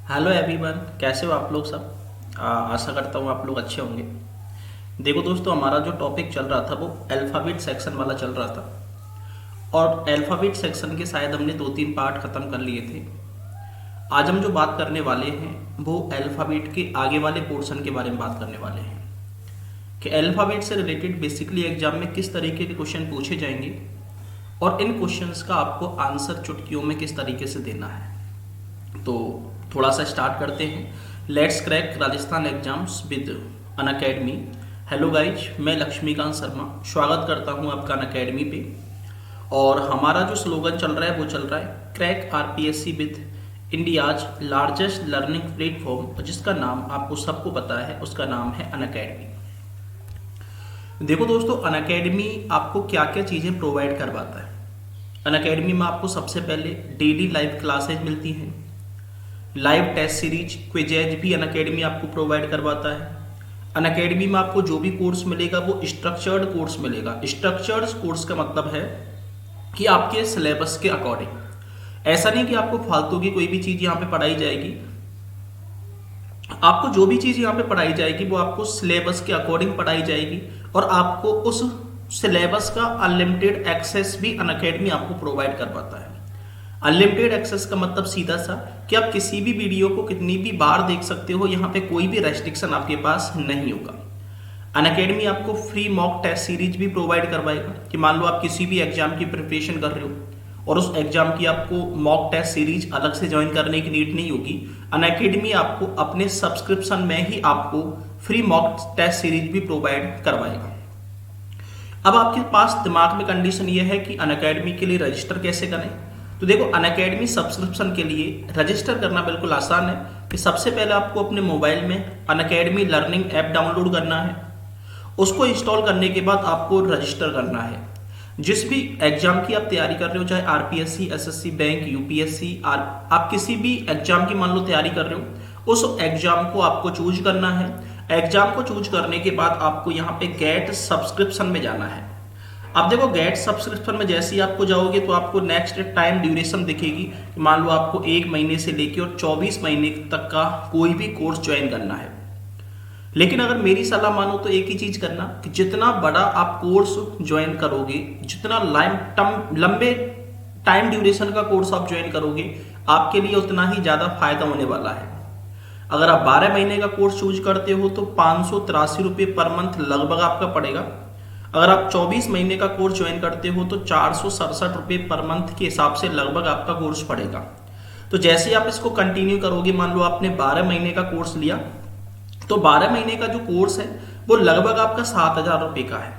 Hello everyone, कैसे हो आप लोग सब। आशा करता हूँ आप लोग अच्छे होंगे। देखो दोस्तों, हमारा जो टॉपिक चल रहा था वो अल्फ़ाबेट सेक्शन वाला चल रहा था और अल्फ़ाबेट सेक्शन के शायद हमने 2-3 पार्ट ख़त्म कर लिए थे। आज हम जो बात करने वाले हैं वो अल्फ़ाबेट के आगे वाले पोर्शन के बारे में बात करने वाले हैं कि अल्फ़ाबेट से रिलेटेड बेसिकली एग्जाम में किस तरीके के क्वेश्चन पूछे जाएंगे और इन क्वेश्चंस का आपको आंसर चुटकियों में किस तरीके से देना है। तो थोड़ा सा स्टार्ट करते हैं। Let's crack Rajasthan exams with Unacademy. Hello guys, मैं लक्ष्मीकांत शर्मा स्वागत करता हूं आपका अनअकैडमी पे। और हमारा जो स्लोगन चल रहा है वो चल रहा है crack RPSC with India's largest learning platform, जिसका नाम आपको सबको पता है, उसका नाम है अनअकैडमी। देखो दोस्तों, अनअकैडमी आपको क्या क्या चीज़ें प्रोवाइड करवाता है। अनअकैडमी में आपको सबसे पहले डेली लाइव क्लासेज मिलती हैं, लाइव टेस्ट सीरीज क्विजेज भी अनअकैडमी आपको प्रोवाइड करवाता है। अनअकैडमी में आपको जो भी कोर्स मिलेगा वो स्ट्रक्चर्ड कोर्स मिलेगा। स्ट्रक्चर्ड कोर्स का मतलब है कि आपके सिलेबस के अकॉर्डिंग। ऐसा नहीं कि आपको फालतू की कोई भी चीज़ यहाँ पे पढ़ाई जाएगी। आपको जो भी चीज़ यहाँ पे पढ़ाई जाएगी वो आपको सिलेबस के अकॉर्डिंग पढ़ाई जाएगी और आपको उस सिलेबस का अनलिमिटेड एक्सेस भी अनअकैडमी आपको प्रोवाइड करवाता है। अनलिमिटेड एक्सेस का मतलब सीधा सा कि आप किसी भी वीडियो को कितनी भी बार देख सकते हो, यहाँ पे कोई भी रेस्ट्रिक्शन आपके पास नहीं होगा। अनअकैडमी आपको फ्री मॉक टेस्ट सीरीज भी प्रोवाइड करवाएगा कि मान लो आप किसी भी एग्जाम की प्रिपरेशन कर रहे हो और उस एग्जाम की आपको मॉक टेस्ट सीरीज अलग से ज्वाइन करने की नीड नहीं होगी। अनअकैडमी आपको अपने सब्सक्रिप्शन में ही आपको फ्री मॉक टेस्ट सीरीज भी प्रोवाइड करवाएगा। अब आपके पास दिमाग में कंडीशन ये है कि अनअकैडमी के लिए रजिस्टर कैसे करें। तो देखो, अनअकैडमी सब्सक्रिप्शन के लिए रजिस्टर करना बिल्कुल आसान है कि सबसे पहले आपको अपने मोबाइल में अनअकैडमी लर्निंग ऐप डाउनलोड करना है। उसको इंस्टॉल करने के बाद आपको रजिस्टर करना है। जिस भी एग्जाम की आप तैयारी कर रहे हो, चाहे आरपीएससी, एसएससी, बैंक, यूपीएससी, आप किसी भी एग्जाम की मान लो तैयारी कर रहे हो, उस एग्जाम को आपको चूज करना है। एग्जाम को चूज करने के बाद आपको यहाँ पे गेट सब्सक्रिप्शन में जाना है। अब देखो, गेट सब्सक्रिप्शन में जैसे ही आपको जाओगे तो आपको नेक्स्ट टाइम ड्यूरेशन दिखेगी। मान लो आपको 1 महीने से लेके और 24 महीने तक का कोई भी कोर्स ज्वाइन करना है। लेकिन अगर मेरी सलाह मानो तो एक ही चीज करना कि जितना बड़ा आप कोर्स ज्वाइन करोगे, जितना लंबे टाइम ड्यूरेशन का कोर्स आप ज्वाइन करोगे, आपके लिए उतना ही ज्यादा फायदा होने वाला है। अगर आप 12 महीने का कोर्स चूज करते हो तो 583 रुपये पर मंथ लगभग आपका पड़ेगा। अगर आप 24 महीने का कोर्स ज्वाइन करते हो तो 467 रुपये पर मंथ के हिसाब से लगभग आपका कोर्स पड़ेगा। तो जैसे आप इसको कंटिन्यू करोगे, मान लो आपने 12 महीने का कोर्स लिया तो 12 महीने का जो कोर्स है वो लगभग आपका 7,000 रुपये का है।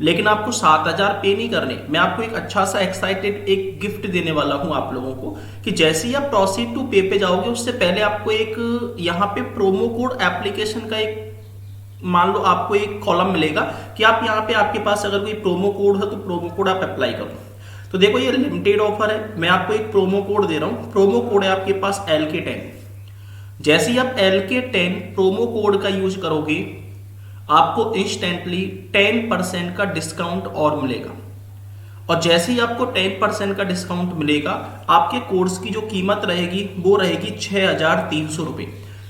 लेकिन आपको 7,000 पे नहीं करने, मैं आपको एक अच्छा सा एक्साइटेड एक गिफ्ट देने वाला हूं आप लोगों को कि जैसे ही आप प्रोसीड टू पे पे जाओगे उससे पहले आपको एक यहाँ पे प्रोमो कोड एप्लीकेशन का एक मान लो आपको एक कॉलम मिलेगा कि आप यहाँ पे आपके पास अगर कोई प्रोमो कोड है तो प्रोमो कोड आप अप्लाई करो। तो देखो, ये लिमिटेड ऑफर है, मैं आपको एक प्रोमो कोड दे रहा हूँ। प्रोमो कोड है आपके पास LK10। जैसे ही आप LK10 प्रोमो कोड का यूज करोगे आपको इंस्टेंटली 10% का डिस्काउंट और मिलेगा। और जैसे ही आपको 10% का डिस्काउंट मिलेगा, आपके कोर्स की जो कीमत रहेगी वो रहेगी 6,300 रुपये।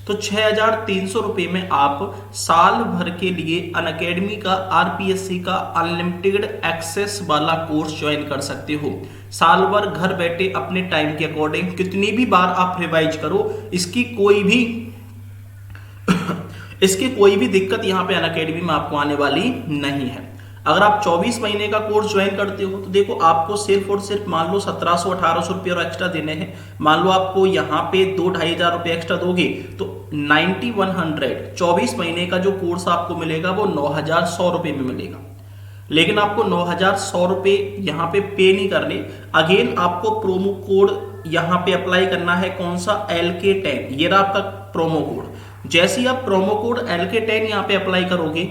तो 6,300 रुपये में आप साल भर के लिए अनअकैडमी का आरपीएससी का अनलिमिटेड एक्सेस वाला कोर्स ज्वाइन कर सकते हो। साल भर घर बैठे अपने टाइम के अकॉर्डिंग कितनी भी बार आप रिवाइज करो, इसकी कोई भी दिक्कत यहाँ पे अनअकैडमी में आपको आने वाली नहीं है। अगर आप 24 महीने का कोर्स ज्वाइन करते हो तो देखो, आपको सिर्फ और सिर्फ मान लो 1,700-1,800 रुपये और एक्स्ट्रा देने हैं। मान लो आपको यहाँ पे 2-2,5 हजार रुपये एक्स्ट्रा दोगे तो 9,100 24 महीने का जो कोर्स आपको मिलेगा वो 9,100 रुपये में मिलेगा। लेकिन आपको 9,100 रुपये यहाँ पे पे नहीं करने। अगेन आपको प्रोमो कोड यहाँ पे अप्लाई करना है। कौन सा? LK10। ये रहा आपका प्रोमो कोड। जैसे ही आप प्रोमो कोड LK10 यहाँ पे अप्लाई करोगे,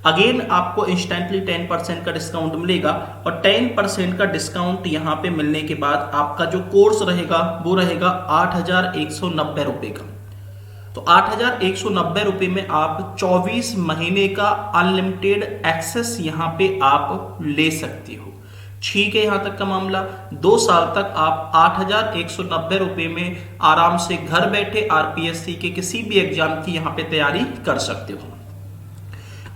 अगेन आपको इंस्टेंटली 10% का डिस्काउंट मिलेगा। और 10% का डिस्काउंट यहाँ पे मिलने के बाद आपका जो कोर्स रहेगा वो रहेगा 8,190 रुपये का। तो 8,190 रुपये में आप 24 महीने का अनलिमिटेड एक्सेस यहाँ पे आप ले सकते हो। ठीक है, यहां तक का मामला। 2 साल तक आप 8,190 रुपए में आराम से घर बैठे आरपीएससी के किसी भी एग्जाम की यहां पे तैयारी कर सकते हो।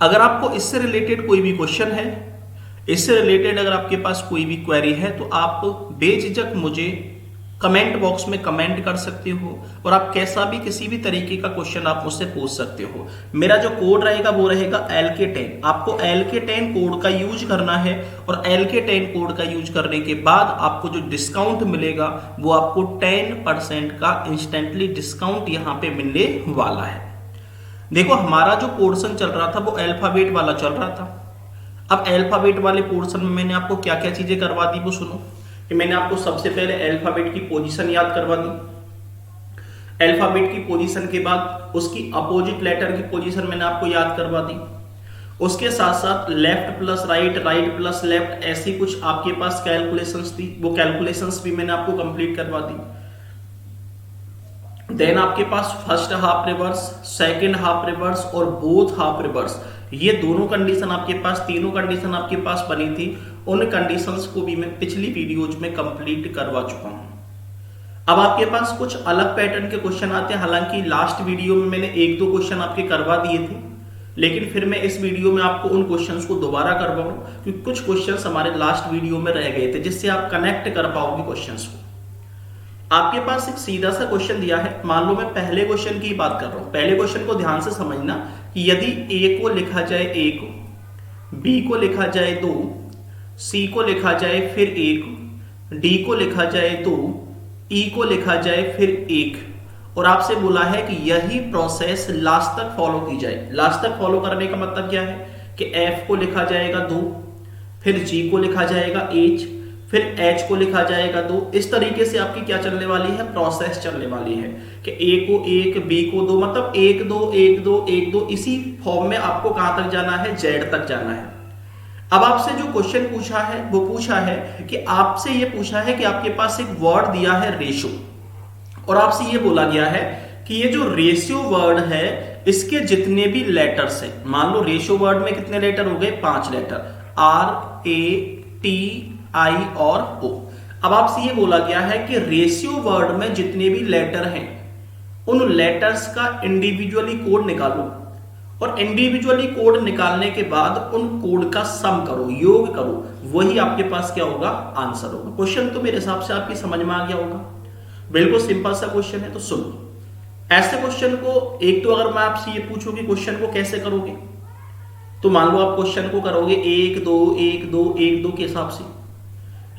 अगर आपको इससे रिलेटेड कोई भी क्वेश्चन है, इससे रिलेटेड अगर आपके पास कोई भी क्वेरी है, तो आप बेझिझक मुझे कमेंट बॉक्स में कमेंट कर सकते हो और आप कैसा भी किसी भी तरीके का क्वेश्चन आप मुझसे पूछ सकते हो। मेरा जो कोड रहेगा वो रहेगा LK10। आपको LK10 कोड का यूज करना है और LK10 कोड का यूज करने के बाद आपको जो डिस्काउंट मिलेगा वो आपको 10% का इंस्टेंटली डिस्काउंट यहां पे मिलने वाला है। देखो, हमारा जो पोर्शन चल रहा था वो अल्फाबेट वाला चल रहा था। अब अल्फाबेट वाले पोर्शन में मैंने आपको क्या क्या चीजें करवा दी वो सुनो। कि मैंने आपको सबसे पहले अल्फाबेट की पोजीशन याद करवा दी। अल्फाबेट की पोजीशन के बाद उसकी अपोजिट लेटर की पोजीशन मैंने आपको याद करवा दी। उसके साथ साथ left plus right, right plus left, ऐसी कुछ आपके पास कैलकुलेशंस थी, वो कैलकुलेशंस भी मैंने आपको कंप्लीट करवा दी। देन आपके पास first half reverse, second half reverse और बोथ हाफ रिवर्स, ये दोनों कंडीशन आपके पास, तीनों कंडीशन आपके पास बनी थी। उन कंडीशंस को भी मैं पिछली वीडियोज में कंप्लीट करवा चुका हूं। अब आपके पास कुछ अलग पैटर्न के क्वेश्चन आते हैं। हालांकि लास्ट वीडियो में मैंने 1-2 क्वेश्चन आपके करवा दिए थे, लेकिन फिर मैं इस वीडियो में आपको उन क्वेश्चंस को दोबारा करवाऊं, क्योंकि कुछ क्वेश्चंस हमारे लास्ट वीडियो में रह गए थे, जिससे आप कनेक्ट कर पाओगे क्वेश्चंस को। आपके पास एक सीधा सा क्वेश्चन दिया है। मान लो मैं पहले क्वेश्चन की बात कर रहा हूं। पहले क्वेश्चन को ध्यान से समझना कि यदि A को लिखा जाए 1, B को लिखा जाए 2, C को लिखा जाए फिर 1, D को लिखा जाए 2, E को लिखा जाए फिर 1, और आपसे बोला है कि यही प्रोसेस लास्ट तक फॉलो की जाए। लास्ट तक फॉलो करने का मतलब क्या है कि F को लिखा जाएगा 2, फिर G को लिखा जाएगा H, फिर H को लिखा जाएगा 2। इस तरीके से आपकी क्या चलने वाली है, प्रोसेस चलने वाली है कि A को 1, B को 2, मतलब 1 2 1 2 1 2, इसी फॉर्म में आपको कहां तक जाना है, Z तक जाना है। अब आपसे जो क्वेश्चन पूछा है वो पूछा है कि आपसे ये पूछा है कि आपके पास एक वर्ड दिया है रेशो, और आपसे ये बोला गया है कि ये जो रेशियो वर्ड है इसके जितने भी लेटर्स हैं, मान लो रेशियो वर्ड में कितने लेटर हो गए, 5 लेटर, RATI और O। अब आपसे ये बोला गया है कि रेशियो वर्ड में जितने भी लेटर हैं उन लेटर्स का इंडिविजुअली कोड निकालो, और इंडिविजुअली कोड निकालने के बाद उन कोड का सम करो, योग करो, वही आपके पास क्या होगा, आंसर होगा। क्वेश्चन तो मेरे हिसाब से आपकी समझ में आ गया होगा। बिल्कुल सिंपल सा क्वेश्चन है। तो सुनो, ऐसे क्वेश्चन को एक तो अगर मैं आपसे ये पूछूं कि क्वेश्चन को कैसे करोगे, तो मान लो आप क्वेश्चन को करोगे 1 2 1 2 1 2 के हिसाब से,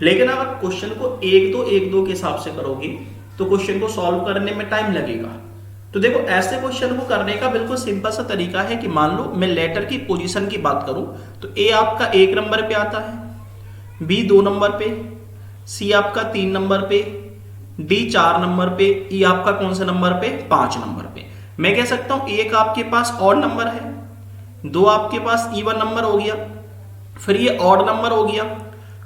लेकिन अगर क्वेश्चन को 1 2 1 2 के हिसाब से करोगे तो क्वेश्चन को सॉल्व करने में टाइम लगेगा। तो देखो, ऐसे क्वेश्चन को करने का बिल्कुल सिंपल सा तरीका है कि मान लो मैं लेटर की पोजीशन की बात करूं तो A आपका 1 नंबर पे आता है, B 2 नंबर पे, C आपका 3 नंबर पे, D 4 नंबर पे, E आपका कौन से नंबर पे, 5 नंबर पे। मैं कह सकता हूं 1 आपके पास ऑड नंबर है, 2 आपके पास इवन नंबर हो गया, फिर ये ऑड नंबर हो गया,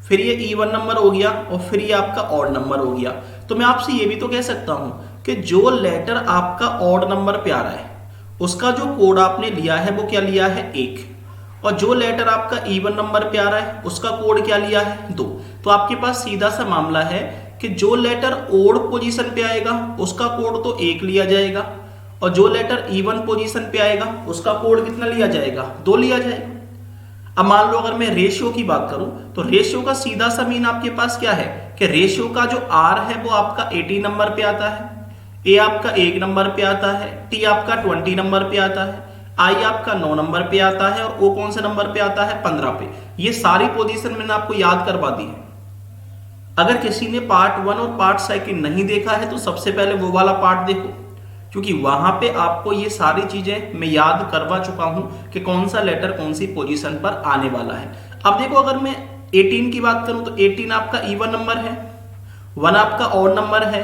फिर ये इवन नंबर हो गया, और फिर ये आपका ऑड नंबर हो गया। तो मैं आपसे ये भी तो कह सकता हूं कि जो लेटर आपका ऑड नंबर पे आ रहा है उसका जो कोड आपने लिया है वो क्या लिया है, 1, और जो लेटर आपका इवन नंबर पे आ रहा है उसका कोड क्या लिया है, 2। तो आपके पास सीधा सा मामला है कि जो लेटर ओड पोजीशन पे आएगा उसका कोड तो 1 लिया जाएगा, और जो लेटर इवन पोजीशन पे आएगा उसका कोड कितना लिया जाएगा, 2 लिया जाएगा। अब मान लो अगर मैं रेशियो की बात करूं तो रेशियो का सीधा सा मीन आपके पास क्या है कि रेशियो का जो R है वो आपका 80 नंबर पे आता है, A आपका 1 नंबर पे आता है, T आपका 20 नंबर पे आता है, I आपका 9 नंबर पे आता है, और O कौन से नंबर पे आता है, 15 पे। ये सारी पोजीशन मैंने आपको याद करवा दी है। अगर किसी ने पार्ट 1 और पार्ट 2 नहीं देखा है तो सबसे पहले वो वाला पार्ट देखो, क्योंकि वहां पे आपको ये सारी चीजें मैं याद करवा चुका हूं कि कौन सा लेटर कौन सी पोजीशन पर आने वाला है। अब देखो, अगर मैं 18 की बात करूं तो 18 आपका इवन नंबर है, 1 आपका ऑड नंबर है,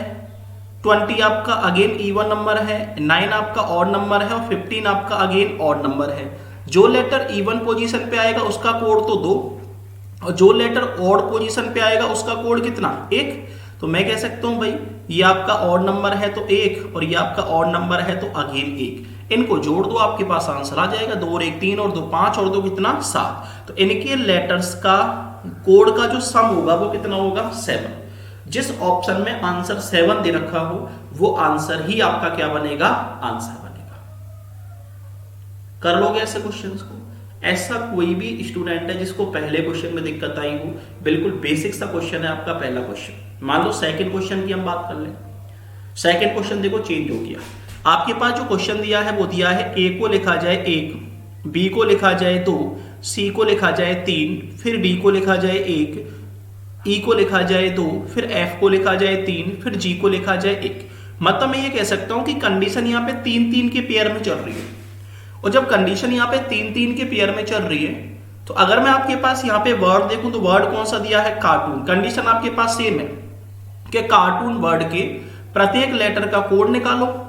20 आपका अगेन इवन नंबर है, 9 आपका ऑड नंबर है, और 15 आपका अगेन ऑड नंबर है। जो लेटर इवन पोजीशन पे आएगा उसका कोड तो 2, और जो लेटर ऑड पोजीशन पे आएगा उसका कोड कितना, 1। तो मैं कह सकता हूं भाई ये आपका ऑड नंबर है तो 1, और ये आपका ऑड नंबर है तो अगेन 1। इनको जोड़ दो, आपके पास आंसर आ जाएगा, 2 और 1 3, और 2 5, और 2 कितना, 7। तो इनके लेटर्स का कोड का जो सम होगा वो कितना होगा 7। जिस ऑप्शन में आंसर 7 दे रखा हो वो आंसर ही आपका क्या बनेगा, आंसर बनेगा। कर लोगे ऐसे क्वेश्चंस को? ऐसा कोई भी स्टूडेंट है जिसको पहले क्वेश्चन में दिक्कत आई हो? बिल्कुल बेसिक सा क्वेश्चन है आपका पहला क्वेश्चन। मान लो सेकंड क्वेश्चन की हम बात कर लें। सेकंड क्वेश्चन देखो चेंज हो गया। आपके पास जो क्वेश्चन दिया है वो दिया है ए को लिखा जाए 1, बी को लिखा जाए 2, सी को लिखा जाए 3, फिर डी को लिखा जाए 1, ई को लिखा जाए 2, फिर एफ को लिखा जाए 3, फिर जी को लिखा जाए 1। मतलब मैं ये कह सकता हूं कि कंडीशन यहाँ पे 3-3 के पेयर में चल रही है। और जब कंडीशन यहाँ पे 3-3 के पेयर में चल रही है तो अगर मैं आपके पास यहाँ पे वर्ड देखूं तो वर्ड कौन सा दिया है, कार्टून। कंडीशन आपके पास सेम है कि कार्टून वर्ड के प्रत्येक लेटर का कोड निकालो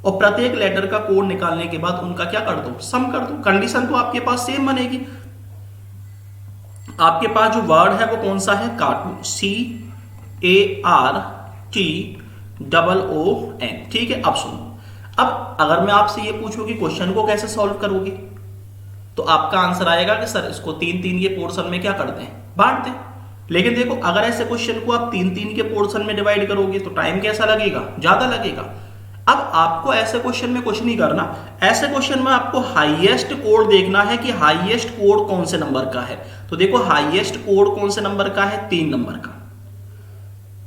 और प्रत्येक लेटर का कोड निकालने के बाद उनका क्या कर दो, सम कर दो। कंडीशन तो आपके पास सेम बनेगी। आपके पास जो वर्ड है वो कौन सा है, कार्टून, CARTOON। ठीक है। अब सुनो, अब अगर मैं आपसे ये पूछूं कि क्वेश्चन को कैसे सॉल्व करोगे तो आपका आंसर आएगा कि सर इसको 3-3 के पोर्शन में क्या करते हैं, बांट दें। लेकिन देखो अगर ऐसे क्वेश्चन को आप 3-3 के पोर्शन में डिवाइड करोगे तो टाइम कैसा लगेगा, ज्यादा लगेगा। अब आपको ऐसे क्वेश्चन में कुछ नहीं करना। ऐसे क्वेश्चन में आपको हाईएस्ट कोड देखना है कि हाईएस्ट कोड कौन से नंबर का है। तो देखो हाईएस्ट कोड कौन से नंबर का है, 3 नंबर का।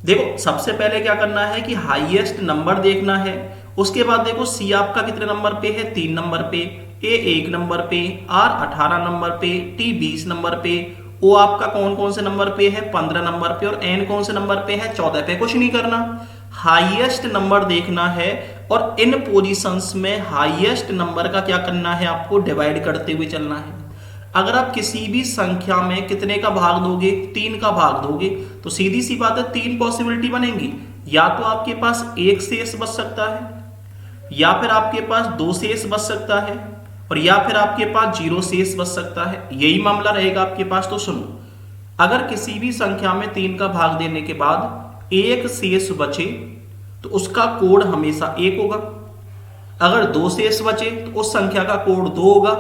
देखो सबसे पहले क्या करना है कि हाईएस्ट नंबर देखना है। उसके बाद देखो सी आपका कितने नंबर पे है, 3 नंबर पे, ए 1 नंबर पे, आर 18 नंबर पे, टी 20 नंबर पे, ओ आपका कौन कौन से नंबर पे है, 15 नंबर पे, और एन कौन से नंबर पे है, 14 पे। कुछ नहीं करना, हाईएस्ट नंबर देखना है और इन पोजीशंस में हाईएस्ट नंबर का क्या करना है, आपको डिवाइड करते हुए चलना है। अगर आप किसी भी संख्या में कितने का भाग दोगे, 3 का भाग दोगे, तो सीधी सी बात है 3 पॉसिबिलिटी बनेंगी। या तो आपके पास 1 शेष बच सकता है, या फिर आपके पास 2 शेष बच सकता है, और या फिर आपके पास 0 शेष बच सकता है। यही मामला रहेगा आपके पास। तो सुनो, अगर किसी भी संख्या में 3 का भाग देने के बाद 1 शेष बचे तो उसका कोड हमेशा 1 होगा। अगर 2 शेष बचे तो उस संख्या का कोड 2 होगा।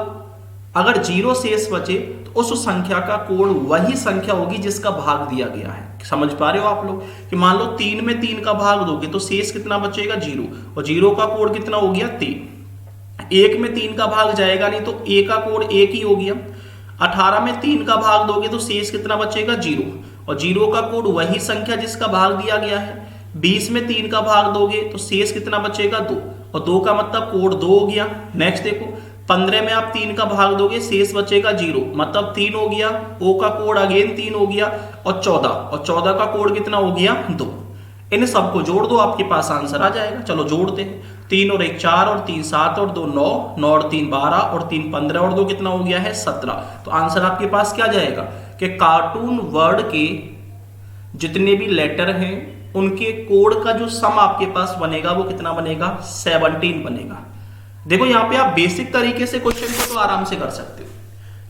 अगर 0 शेष बचे तो उस संख्या का कोड वही संख्या होगी जिसका भाग दिया गया है। समझ पा रहे हो आप लोग कि मान लो 3 में 3 का भाग दोगे तो शेष कितना बचेगा, 0, और 0 का कोड कितना हो गया, 3। 1 में 3 का भाग जाएगा नहीं तो ए का कोड 1 ही हो गया। 18 में 3 का भाग दोगे तो शेष कितना बचेगा, 0, और 0 का कोड वही संख्या जिसका भाग दिया गया है। 20 में 3 का भाग दोगे तो शेष कितना बचेगा, 2, और 2 का मतलब कोड 2 हो गया। नेक्स्ट देखो, 15 में आप 3 का भाग दोगे, शेष बचेगा 0, मतलब 3 हो गया। ओ का कोड अगेन 3 हो गया, और 14 का कोड कितना हो गया, 2। इन सबको जोड़ दो, आपके पास आंसर आ जाएगा। चलो जोड़ते हैं। 3 और 1 4, और 3 7, और 2 9, 9 और 3 12, और 3 15, और 2 कितना हो गया है, 17। तो आंसर आपके पास क्या जाएगा कि कार्टून वर्ड के जितने भी लेटर हैं उनके कोड का जो सम आपके पास बनेगा वो कितना बनेगा, 17 बनेगा। देखो यहाँ पे आप बेसिक तरीके से क्वेश्चन को तो आराम से कर सकते हो,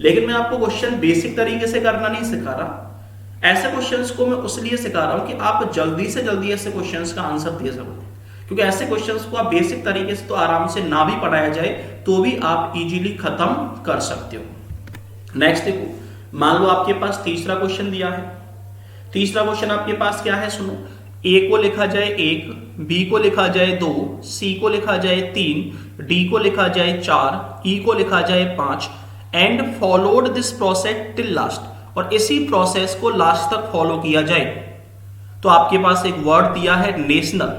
लेकिन मैं आपको क्वेश्चन बेसिक तरीके से करना नहीं सिखा रहा। ऐसे क्वेश्चंस को मैं उसलिए सिखा रहा हूं कि आप जल्दी से जल्दी ऐसे क्वेश्चंस का आंसर दे सको, क्योंकि ऐसे क्वेश्चंस को आप बेसिक तरीके से तो आराम से ना भी पढ़ाया जाए तो भी आप इजीली खत्म कर सकते हो। नेक्स्ट देखो, मान लो आपके पास तीसरा क्वेश्चन दिया है। तीसरा क्वेश्चन आपके पास क्या है, सुनो। ए को लिखा जाए 1, बी को लिखा जाए 2, सी को लिखा जाए 3, डी को लिखा जाए 4, ई को लिखा जाए 5, and followed this process till last, और इसी प्रोसेस को लास्ट तक फॉलो किया जाए। तो आपके पास एक वर्ड दिया है नेशनल,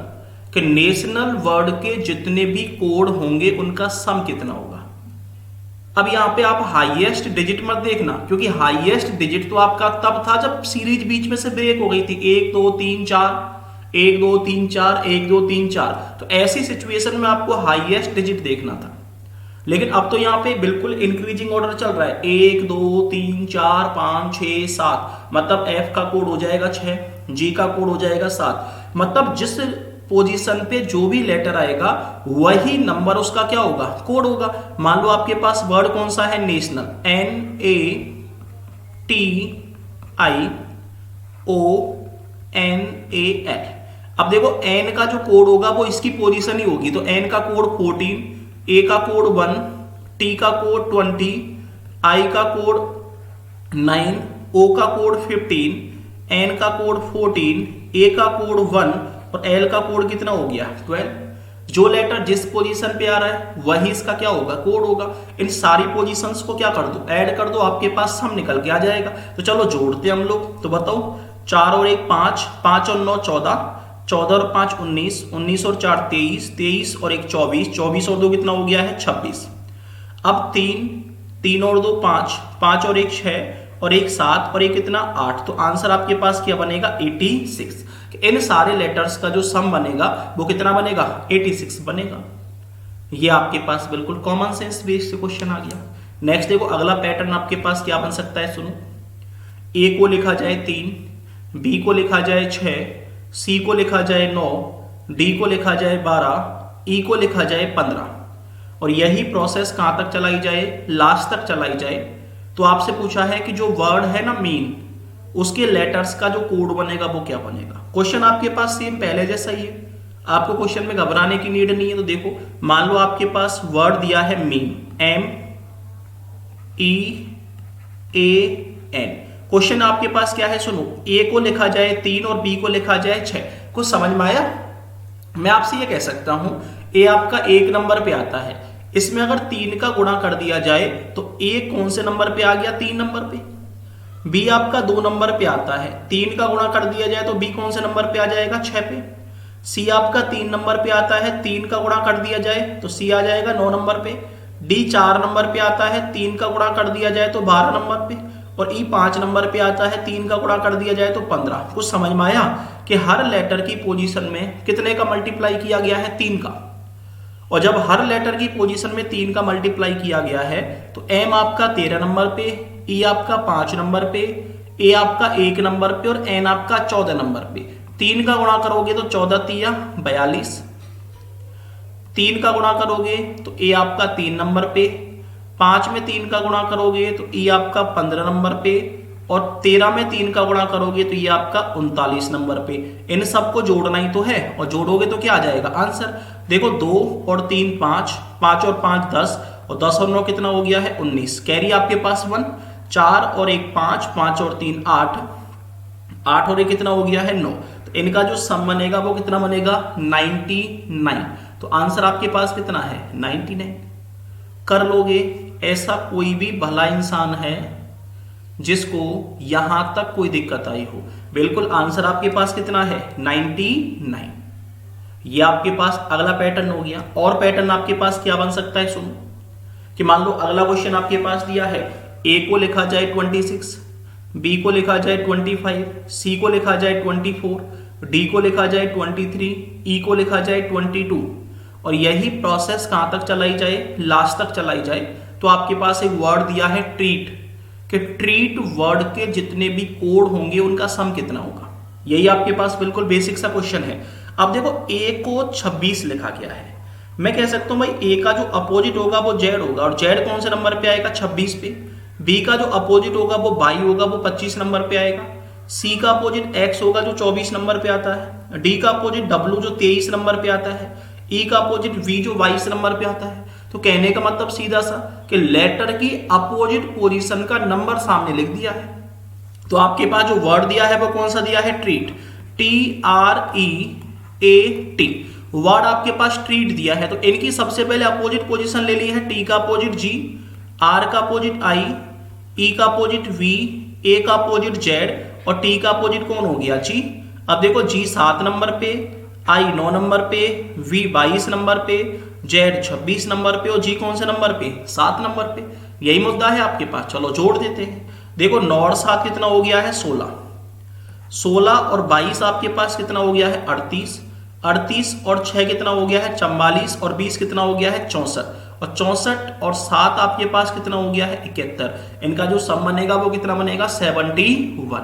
कि नेशनल वर्ड के जितने भी कोड होंगे उनका सम कितना होगा। अब यहां पे आप हाईएस्ट डिजिट मत देखना, क्योंकि हाईएस्ट डिजिट तो आपका तब था जब सीरीज बीच में से ब्रेक हो गई थी, 1 2 3 4, 1 2 3 4, 1 2 3 4। तो ऐसी सिचुएशन में आपको हाईएस्ट डिजिट देखना था। लेकिन अब तो यहाँ पे बिल्कुल इंक्रीजिंग ऑर्डर चल रहा है, 1 2 3 4 5 6 7, मतलब एफ का कोड हो जाएगा 6, जी का कोड हो जाएगा 7। मतलब जिस पोजीशन पे जो भी लेटर आएगा वही नंबर उसका क्या होगा, कोड होगा। मान लो आपके पास वर्ड कौन सा है, नेशनल, NATIONAL। अब देखो एन का जो कोड होगा वो इसकी पोजीशन ही होगी, तो एन का कोड 14, ए का कोड 1, टी का कोड 20, आई का कोड 9, O का कोड 15, N का कोड 14, A का कोड 1 और L का कोड कितना हो गया 12। जो लेटर जिस पोजीशन पे आ रहा है वही इसका क्या होगा कोड होगा। इन सारी पोजीशंस को क्या कर दो ऐड कर दो, आपके पास सम निकल के आ जाएगा। तो चलो जोड़ते हैं हम लोग। तो बताओ 4 और 1 5, 5 और 9 14, 14 और 5 19, 19 और 4 23, 23 और 1 24, 24 और 2 कितना हो गया है 26। अब 3, 3 और 2 5, 5 और 1 6 और 1 7 और 1 कितना 8। तो आंसर आपके पास क्या बनेगा 86। इन सारे लेटर्स का जो सम बनेगा वो कितना बनेगा 86 बनेगा। ये आपके पास बिल्कुल कॉमन सेंस बेस्ड क्वेश्चन आ गया। नेक्स्ट देखो अगला पैटर्न आपके पास क्या बन सकता है, सुनो। ए को लिखा जाए 3, बी को लिखा जाए 6, सी को लिखा जाए 9, डी को लिखा जाए 12, ई को लिखा जाए 15 और यही प्रोसेस कहां तक चलाई जाए लास्ट तक चलाई जाए। तो आपसे पूछा है कि जो वर्ड है ना मीन, उसके लेटर्स का जो कोड बनेगा वो क्या बनेगा। क्वेश्चन आपके पास सेम पहले जैसा ही है, आपको क्वेश्चन में घबराने की नीड नहीं है। तो देखो मान लो आपके पास वर्ड दिया है मीन, MEAN। क्वेश्चन आपके पास क्या है सुनो, ए को लिखा जाए 3 और बी को लिखा जाए 6। कुछ समझ में आया। मैं आपसे ये कह सकता हूं ए आपका 1 नंबर पे आता है, इसमें अगर 3 का गुणा कर दिया जाए तो ए कौन से नंबर पे आ गया 3 नंबर पे। बी आपका 2 नंबर पे आता है, 3 का गुणा कर दिया जाए तो बी कौन से नंबर पे आ जाएगा 6 पे। सी आपका 3 नंबर पे आता है, 3 का गुणा कर दिया जाए तो सी आ जाएगा 9 नंबर पे। डी 4 नंबर पे आता है, 3 का गुणा कर दिया जाए तो 12 नंबर पे। और ई 5 नंबर पे आता है, 3 का गुणा कर दिया जाए तो 15। कुछ समझ में आया कि हर लेटर की पोजीशन में कितने का मल्टीप्लाई किया गया है 3 का। और जब हर लेटर की पोजीशन में 3 का मल्टीप्लाई किया गया है तो एम आपका 13 नंबर पे, ई आपका 5 नंबर पे, ए आपका 1 नंबर पे और एन आपका 14 नंबर पे। 3 का गुणा करोगे तो 14 तिया 42, 3 का गुणा करोगे तो ए आपका 3 नंबर पे, 5 में 3 का गुणा करोगे तो ई आपका 15 नंबर पे और 13 में 3 का गुणा करोगे तो ये आपका 39 नंबर पे। इन सबको जोड़ना ही तो है और जोड़ोगे तो क्या आ जाएगा आंसर। देखो 2 और 3 5, 5 और 5 10 और 10 और 9 कितना हो गया है 19। कैरी आपके पास 1, 4 और 1 5, 5 और 3 8, 8 और 1 कितना हो गया है 9। तो इनका जो सम बनेगा वो कितना बनेगा 99। तो आंसर आपके पास कितना है 99। कर लोगे। ऐसा कोई भी भला इंसान है जिसको यहां तक कोई दिक्कत आई हो। बिल्कुल आंसर आपके पास कितना है 99। ये आपके पास अगला पैटर्न हो गया। और पैटर्न आपके पास क्या बन सकता है सुनो, कि मान लो अगला क्वेश्चन आपके पास दिया है, ए को लिखा जाए 26, बी को लिखा जाए 25, सी को लिखा जाए 24, डी को लिखा जाए 23, ई को लिखा जाए 22 और यही प्रोसेस कहां तक चलाई जाए लास्ट तक चलाई जाए। तो आपके पास एक वर्ड दिया है ट्रीट, कि ट्रीट वर्ड के जितने भी कोड होंगे उनका सम कितना होगा। यही आपके पास बिल्कुल बेसिक सा क्वेश्चन है। अब देखो ए को 26 लिखा गया है, मैं कह सकता हूं भाई ए का जो अपोजिट होगा वो जेड होगा और जेड कौन से नंबर पे आएगा 26 पे। बी का जो अपोजिट होगा वो बाई होगा, वो 25 नंबर पे आएगा। सी का अपोजिट एक्स होगा जो 24 नंबर पे आता है। डी का अपोजिट डब्ल्यू जो 23 नंबर पे आता है। ई का अपोजिट वी जो 22 नंबर पे आता है। तो कहने का मतलब सीधा सा कि लेटर की अपोजिट पोजीशन का नंबर सामने लिख दिया है। तो आपके पास जो वर्ड दिया है वो कौन सा दिया है ट्रीट, TREAT वर्ड आपके पास ट्रीट दिया है। तो इनकी सबसे पहले अपोजिट पोजीशन ले ली है, टी का अपोजिट जी, आर का अपोजिट आई, ई का अपोजिट वी, ए का अपोजिट जेड और टी का अपोजिट कौन हो गया जी। अब देखो जी 7 नंबर पे, आई 9 नंबर पे, वी 22 नंबर पे, जेड 26 नंबर पे और जी कौन से नंबर पे 7 नंबर पे। यही मुद्दा है आपके पास। चलो जोड़ देते हैं। देखो 9 और 7 कितना हो गया है 16, 16 और 22 आपके पास कितना हो गया है 38, 38 और 6 कितना हो गया है 44 और 20 कितना हो गया है 64 और 64 और 7 आपके पास कितना हो गया है 71। इनका जो सम बनेगा वो कितना बनेगा 71।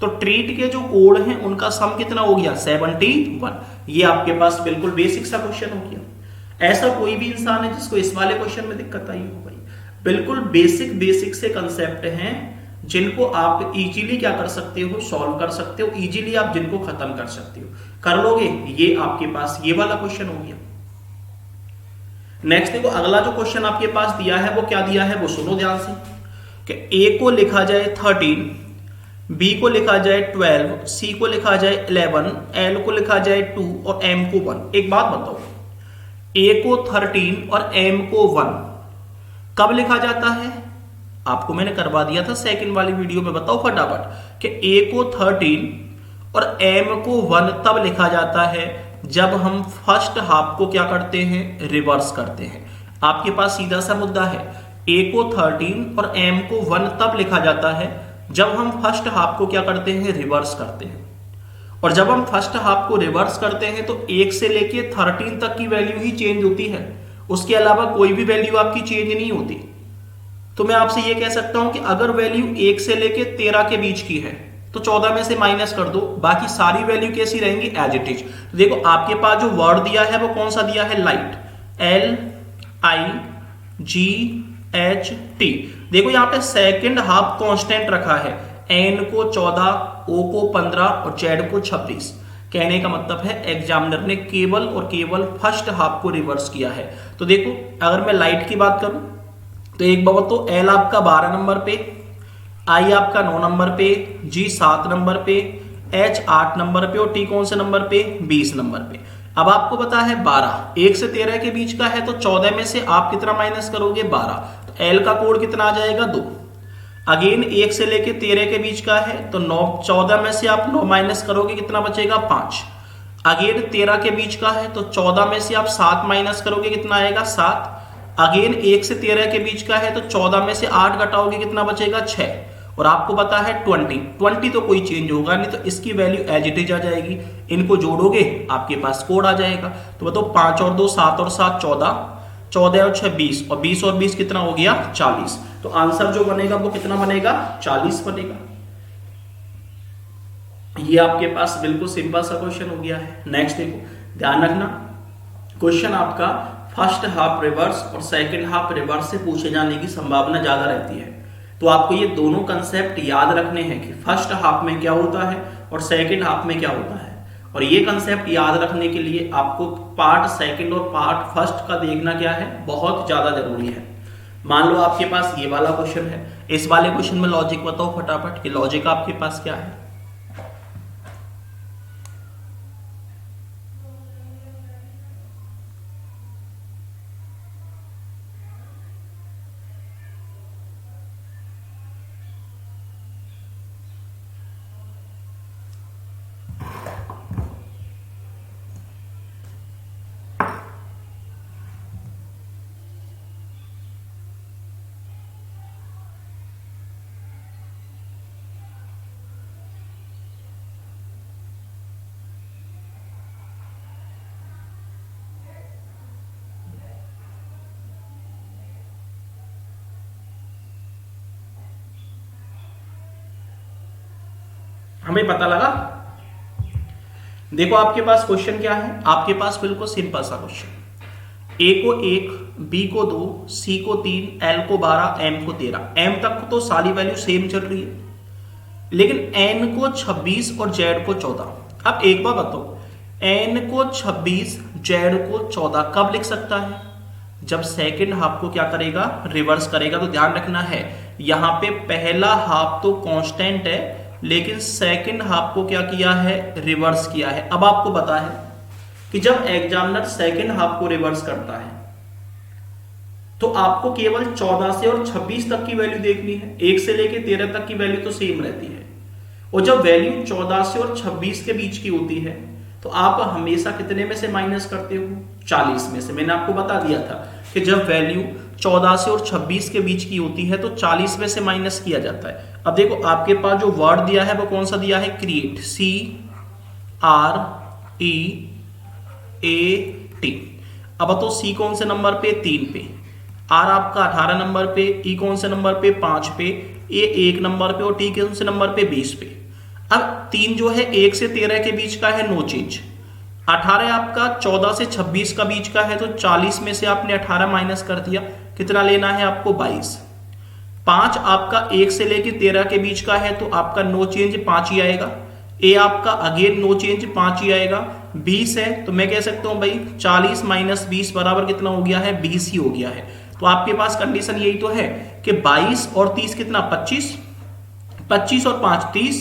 तो ट्रीट के जो कोड हैं उनका सम कितना हो गया 71। ये आपके पास बिल्कुल बेसिक सा क्वेश्चन हो गया। ऐसा कोई भी इंसान है जिसको इस वाले क्वेश्चन में दिक्कत आई हो भाई। बिल्कुल बेसिक से कंसेप्ट हैं जिनको आप इजीली क्या कर सकते हो सॉल्व कर सकते हो, इजीली आप जिनको खत्म कर सकते हो। कर लोगे। ये आपके पास ये वाला क्वेश्चन हो गया। नेक्स्ट देखो अगला जो क्वेश्चन आपके पास दिया है वो क्या दिया है वो सुनो ध्यान से, कि ए को लिखा जाए 13, बी को लिखा जाए 12, सी को लिखा जाए 11, एल को लिखा जाए 2 और एम को 1। एक बात बताओ, ए को 13 और एम को 1 कब लिखा जाता है? आपको मैंने करवा दिया था सेकंड वाली वीडियो में, बताओ फटाफट कि ए को 13 और एम को 1 तब लिखा जाता है जब हम फर्स्ट हाफ को क्या करते हैं? रिवर्स करते हैं। आपके पास सीधा सा मुद्दा है, ए को 13 और एम को 1 तब लिखा जाता है जब हम फर्स्ट हाफ को क्या करते हैं? रिवर्स करते हैं। और जब हम फर्स्ट हाफ को रिवर्स करते हैं तो 1 से लेके 13 तक की वैल्यू ही चेंज होती है, उसके अलावा कोई भी वैल्यू आपकी चेंज नहीं होती। तो मैं आपसे ये कह सकता हूं कि अगर वैल्यू 1 से लेके 13 के बीच की है तो 14 में से माइनस कर दो, बाकी सारी वैल्यू कैसी रहेंगी? As it is. तो देखो आपके पास जो वर्ड दिया है वो कौन सा दिया है? Light, LIGHT। देखो यहाँ पे सेकंड हाफ कांस्टेंट रखा है, एन को 14, ओ को 15 और जेड को 26। कहने का मतलब है एग्जामिनर ने केवल और केवल फर्स्ट हाफ को रिवर्स किया है। तो देखो अगर मैं लाइट की बात करूं तो एक बात तो एल आपका 12 नंबर पे, आई आपका 9 नंबर पे, जी 7 नंबर पे, एच 8 नंबर पे और टी कौन से नंबर पे? 20 नंबर पे। अब आपको पता है 12 1 से 13 के बीच का है तो 14 में से आप कितना माइनस करोगे? 12। तो एल का कोड कितना आ जाएगा? 2। अगेन 1 से लेके 13 के बीच का है तो 9, 14 में से आप 9 माइनस करोगे, कितना बचेगा? 5। अगेन 13 के बीच का है तो 14 में से आप 7 माइनस करोगे, कितना आएगा? 7। अगेन 1 से 13 के बीच का है तो 14 में से 8 घटाओगे, कितना बचेगा? 6। और आपको पता है 20 तो कोई चेंज होगा नहीं, तो इसकी वैल्यू एज इट इज आ जाएगी। इनको जोड़ोगे आपके पास कोड आ जाएगा। तो बताओ 5 और 2 7 और 7 14, 14 और 6 20 और 20 और 20 कितना हो गया? 40। तो आंसर जो बनेगा वो कितना बनेगा? 40 बनेगा। ये आपके पास बिल्कुल सिंपल सा क्वेश्चन हो गया है। नेक्स्ट देखो, ध्यान रखना क्वेश्चन आपका फर्स्ट हाफ रिवर्स और सेकंड हाफ रिवर्स से पूछे जाने की संभावना ज्यादा रहती है। तो आपको ये दोनों कंसेप्ट याद रखने हैं कि फर्स्ट हाफ में क्या होता है और सेकंड हाफ में क्या होता है। और ये कंसेप्ट याद रखने के लिए आपको पार्ट सेकंड और पार्ट फर्स्ट का देखना क्या है? बहुत ज्यादा जरूरी है। मान लो आपके पास ये वाला क्वेश्चन है, इस वाले क्वेश्चन में लॉजिक बताओ फटाफट कि लॉजिक आपके पास क्या है। हमें पता लगा? देखो आपके पास क्वेश्चन क्या है, आपके पास बिल्कुल सिंपल सा क्वेश्चन, ए को 1, बी को 2, सी को 3, एल को 12, एम को 13। एम तक तो सारी वैल्यू सेम चल रही है, लेकिन एन को 26 और जेड को 14। अब एक बार बताओ, एन को 26 जेड को 14 कब लिख सकता है? जब सेकंड हाफ को क्या करेगा? रिवर्स करेगा। तो ध्यान रखना है यहां पे पहला हाफ तो कांस्टेंट है, लेकिन सेकंड हाफ को क्या किया है? रिवर्स किया है। अब आपको पता है कि जब एग्जामिनर सेकंड हाफ को रिवर्स करता है तो आपको केवल 14 से और 26 तक की वैल्यू देखनी है, 1 से लेके 13 तक की वैल्यू तो सेम रहती है। और जब वैल्यू 14 से और 26 के बीच की होती है तो आप हमेशा कितने में से माइनस करते हो? 40 में से। मैंने आपको बता दिया था कि जब वैल्यू 14 से और 26 के बीच की होती है तो 40 में से माइनस किया जाता है। अब देखो आपके पास जो वर्ड दिया है वो कौन सा दिया है? Create, CREAT। अब तो सी कौन से नंबर पे? 3 पे, आर आपका 18 नंबर पे, ई कौन से नंबर पे? 5 पे, ए 1 नंबर पे और टी कौन से नंबर पे? 20 पे। अब 3 जो है 1 से 13 के बीच का है, नो चेंज। 18 आपका 14 से 26 का बीच का है तो 40 में से आपने 18 माइनस कर दिया, कितना लेना है आपको? 22। 5 आपका 1 से लेके 13 के बीच का है तो आपका नो चेंज 5 ही आएगा। ए आपका अगेन नो चेंज 5 ही आएगा। 20 है तो मैं कह सकता हूं भाई 40 माइनस 20 बराबर कितना हो गया है? 20 ही हो गया है। तो आपके पास कंडीशन यही तो है कि 22 और 30 कितना? 25। 25 और 5 30,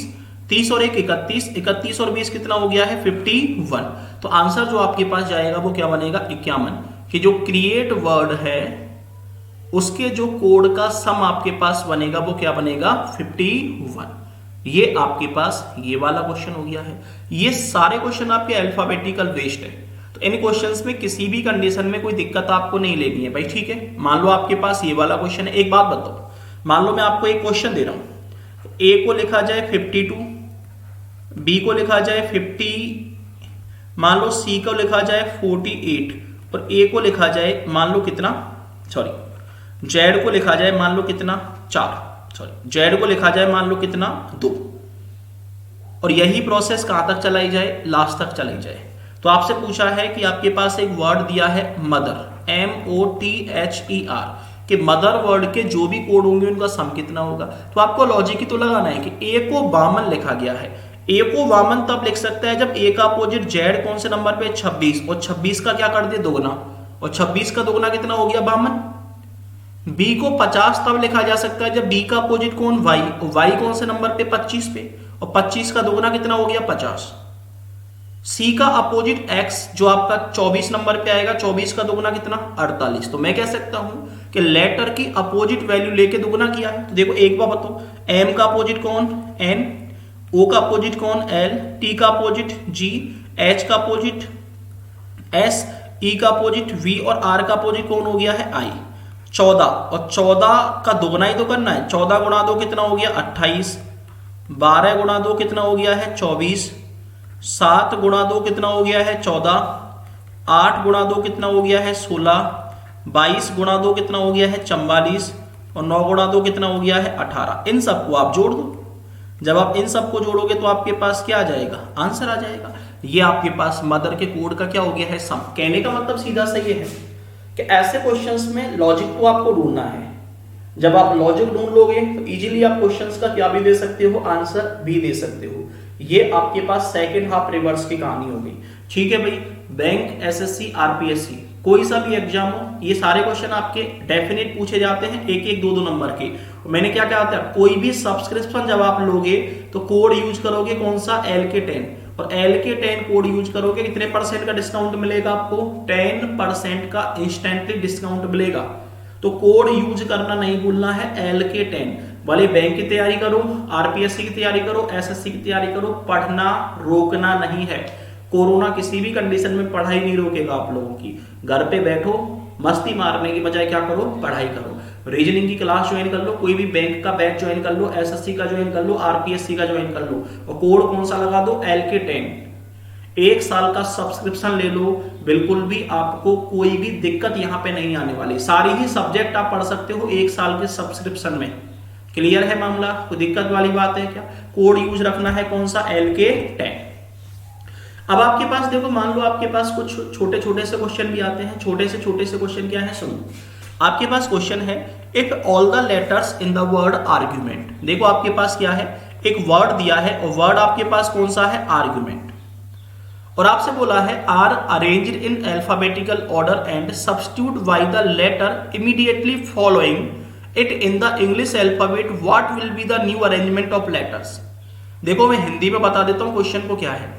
30 और 1 31, 31 और 20 कितना हो गया है 51। तो आंसर जो आपके पास जाएगा वो क्या बनेगा 51, कि जो क्रिएट वर्ड है उसके जो कोड का सम आपके पास बनेगा वो क्या बनेगा 51। ये आपके पास ये वाला क्वेश्चन हो गया है। ये सारे क्वेश्चन आपके अल्फाबेटिकल बेस्ड है, तो इन क्वेश्चंस में किसी भी कंडीशन में कोई दिक्कत आपको नहीं लेनी है भाई, ठीक है। मान लो आपके पास ये वाला क्वेश्चन है, एक बात बताओ, मान लो मैं आपको एक क्वेश्चन दे रहा हूं, ए को लिखा जाए 52, बी को लिखा जाए 50, मान लो सी को लिखा जाए 48 और ए को लिखा जाए मान लो कितना, सॉरी जेड को लिखा जाए मान लो कितना 4, सॉरी जेड को लिखा जाए मान लो कितना 2, और यही प्रोसेस कहां तक चलाई जाए, लास्ट तक चलाई जाए। तो आपसे पूछा है कि आपके पास एक वर्ड दिया है मदर, MOTHER, कि मदर वर्ड के जो भी कोड होंगे उनका सम कितना होगा। तो आपको लॉजिक ही तो लगाना है कि ए को 52 लिखा गया है, ए को 52 तब लिख सकता है जब ए का अपोजिट जेड कौन से नंबर पे 26, और 26 का क्या कर दे दोगुना, और 26 का दोगुना कितना हो गया 52। बी को 50 तब लिखा जा सकता है जब बी का अपोजिट कौन वाई, और वाई कौन से नंबर पे 25 पे, और 25 का दोगुना कितना हो गया 50। सी का अपोजिट एक्स जो आपका 24 नंबर पे आएगा, 24 का दोगुना कितना 48। तो मैं कह सकता हूं कि लेटर की अपोजिट वैल्यू लेके दोगुना किया है। तो देखो एक बार बताओ, एम का अपोजिट कौन एन, ओ का अपोजिट कौन एल, टी का अपोजिट जी, एच का अपोजिट एस, ई का अपोजिट वी और आर का अपोजिट कौन हो गया है आई। 14 और 14 का दोगुना ही तो करना है, 14 गुणा 2 कितना हो गया 28, 12 गुणा 2 कितना हो गया है 24, 7 गुणा 2 कितना हो गया है 14, 8 गुणा 2 कितना हो गया है 16, 22 गुणा 2 कितना हो गया है 44, और 9 गुणा 2 कितना हो गया है 18। इन सबको आप जोड़ दो, जब आप इन सबको जोड़ोगे तो आपके पास क्या आ जाएगा, आंसर आ जाएगा। ये आपके पास मदर के कोड का क्या हो गया है सम। कहने का मतलब सीधा सा ये है कि ऐसे क्वेश्चंस में लॉजिक को आपको ढूंढना है। जब आप लॉजिक ढूंढ लोगे तो इजीली आप क्वेश्चंस का क्या भी दे सकते हो, आंसर भी दे सकते हो। ये आपके पास सेकंड हाफ रिवर्स की कहानी हो गई, ठीक है भाई। बैंक, एसएससी, आरपीएससी, कोई सा भी एग्जाम हो, ये सारे क्वेश्चन आपके डेफिनेट पूछे जाते हैं, एक एक दो दो नंबर के। मैंने क्या कहा था, कोई भी सब्सक्रिप्शन जब आप लोगे तो कोड यूज करोगे कौन सा LK10, और LK10 कोड यूज करोगे कितने % का डिस्काउंट मिलेगा आपको, 10% का इंस्टेंटली डिस्काउंट मिलेगा। तो कोड यूज करना नहीं भूलना है LK10। भले बैंक की तैयारी करो, आरपीएससी की तैयारी करो, एसएससी की तैयारी करो, पढ़ना रोकना नहीं है। कोरोना किसी भी कंडीशन में पढ़ाई नहीं रोकेगा आप लोगों की। घर पे बैठो, मस्ती मारने की बजाय क्या करो, पढ़ाई करो। रीजनिंग की क्लास ज्वाइन कर लो, कोई भी बैंक का बैच ज्वाइन कर लो, एसएससी का ज्वाइन कर लो, आरपीएससी का ज्वाइन कर लो, और कोड कौन सा लगा दो, LK10। 1 साल का सब्सक्रिप्शन ले लो, बिल्कुल भी आपको कोई भी दिक्कत यहाँ पे नहीं आने वाली। सारी ही सब्जेक्ट आप पढ़ सकते हो 1 साल के सब्सक्रिप्शन में। क्लियर है मामला, कोई दिक्कत वाली बात है क्या। कोड यूज रखना है कौन सा, LK10। अब आपके पास देखो, मान लो आपके पास कुछ छोटे छोटे से क्वेश्चन भी आते हैं। छोटे से क्वेश्चन क्या है, सुनो। आपके पास क्वेश्चन है, if all the letters in the word argument. देखो आपके पास क्या है, एक वर्ड दिया है और वर्ड आपके पास कौन सा है, आर्ग्यूमेंट। और आपसे बोला है are arranged in alphabetical order and substitute by the letter immediately following it in the English alphabet, what will be the new arrangement of letters. देखो मैं हिंदी में बता देता हूं क्वेश्चन को क्या है,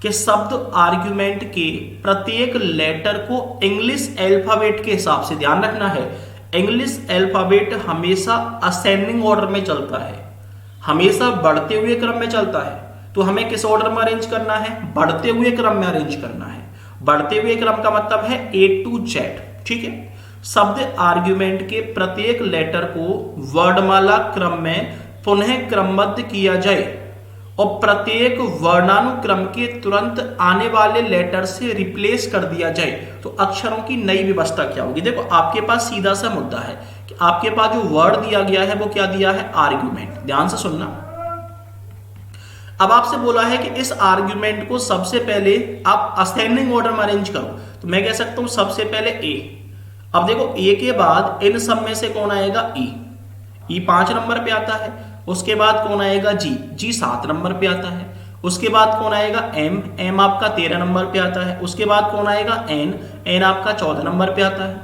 कि शब्द आर्ग्यूमेंट के प्रत्येक लेटर को इंग्लिश अल्फाबेट के हिसाब से, ध्यान रखना है, इंग्लिश अल्फाबेट हमेशा असेंडिंग ऑर्डर में चलता है, हमेशा बढ़ते हुए क्रम में चलता है। तो हमें किस ऑर्डर में अरेंज करना है, बढ़ते हुए क्रम में अरेंज करना है। बढ़ते हुए क्रम का मतलब है A to Z, ठीक है। शब्द आर्ग्यूमेंट के प्रत्येक लेटर को वर्णमाला क्रम में पुनः क्रमबद्ध किया जाए और प्रत्येक वर्णानुक्रम के तुरंत आने वाले लेटर से रिप्लेस कर दिया जाए, तो अक्षरों की नई व्यवस्था क्या होगी। देखो आपके पास सीधा सा मुद्दा है कि आपके पास जो वर्ड दिया गया है वो क्या दिया है, आर्ग्यूमेंट। ध्यान से सुनना। अब आपसे बोला है कि इस आर्ग्यूमेंट को सबसे पहले आप असेंडिंग ऑर्डर में अरेंज करो, तो मैं कह सकता हूं सबसे पहले ए। अब देखो ए के बाद इन सब में से कौन आएगा, ई 5 नंबर पे आता है। उसके बाद कौन आएगा, जी 7 नंबर पे आता है। उसके बाद कौन आएगा, एम आपका 13 नंबर पे आता है। उसके बाद कौन आएगा, एन आपका 14 नंबर पे आता है।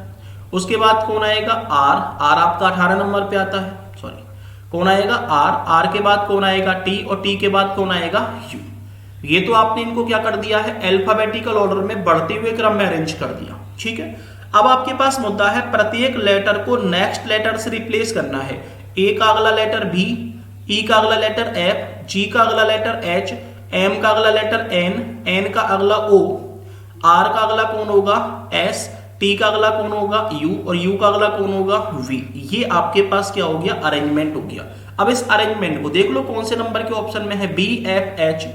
उसके बाद कौन आएगा, आर आपका 18 नंबर पे आता है। सॉरी, कौन आएगा आर, आर के बाद कौन आएगा टी, और टी के बाद कौन आएगा यू। ये तो आपने इनको क्या कर दिया है, अल्फाबेटिकल ऑर्डर में बढ़ते हुए क्रम में अरेंज कर दिया, ठीक है। अब आपके पास मुद्दा है प्रत्येक लेटर को नेक्स्ट लेटर से रिप्लेस करना है। ए का अगला लेटर बी, ई का अगला लेटर एफ, जी का अगला लेटर एच, एम का अगला लेटर एन, एन का अगला ओ, आर का अगला कौन होगा एस, टी का अगला कौन होगा यू, और यू का अगला कौन होगा वी। ये आपके पास क्या हो गया, अरेंजमेंट हो गया। अब इस अरेंजमेंट को देख लो कौन से नंबर के ऑप्शन में है, बी एफ एच।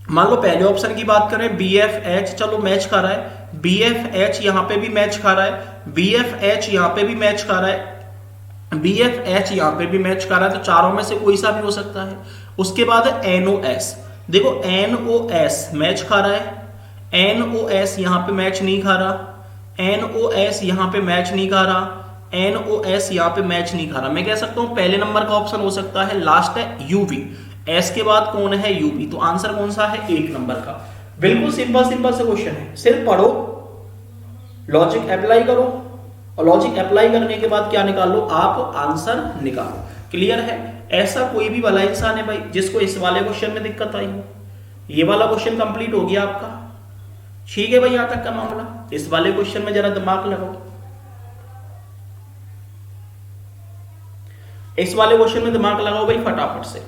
मान लो पहले ऑप्शन की बात करें बी एफ एच, चलो मैच खा रहा है, बी एफ एच यहां पे भी मैच खा रहा है, बी एफ एच यहां पे भी मैच खा रहा है, बी एफ एच यहां पे भी मैच कर रहा है, तो चारों में से कोई सा भी हो सकता है। उसके बाद एनओएस, देखो एनओएस मैच खा रहा है, एनओएस यहां पे मैच नहीं खा रहा, एनओएस यहां पे मैच नहीं खा रहा, एनओएस यहां पे मैच नहीं खा रहा। मैं कह सकता हूं पहले नंबर का ऑप्शन हो सकता है, लास्ट है यूवी, एस के बाद कौन है यूवी, तो आंसर कौन सा है, एक नंबर का। बिल्कुल सिंपल सिंपल से क्वेश्चन है, सिर्फ पढ़ो, लॉजिक अप्लाई करो, और लॉजिक अप्लाई करने के बाद क्या निकाल लो, आप आंसर निकालो। क्लियर है। ऐसा कोई भी भला इंसान है भाई जिसको इस वाले क्वेश्चन में दिक्कत आई हो। ये वाला क्वेश्चन कंप्लीट हो गया आपका, ठीक है भाई, यहां तक का मामला। इस वाले क्वेश्चन में जरा दिमाग लगाओ, इस वाले क्वेश्चन में दिमाग लगाओ भाई फटाफट से।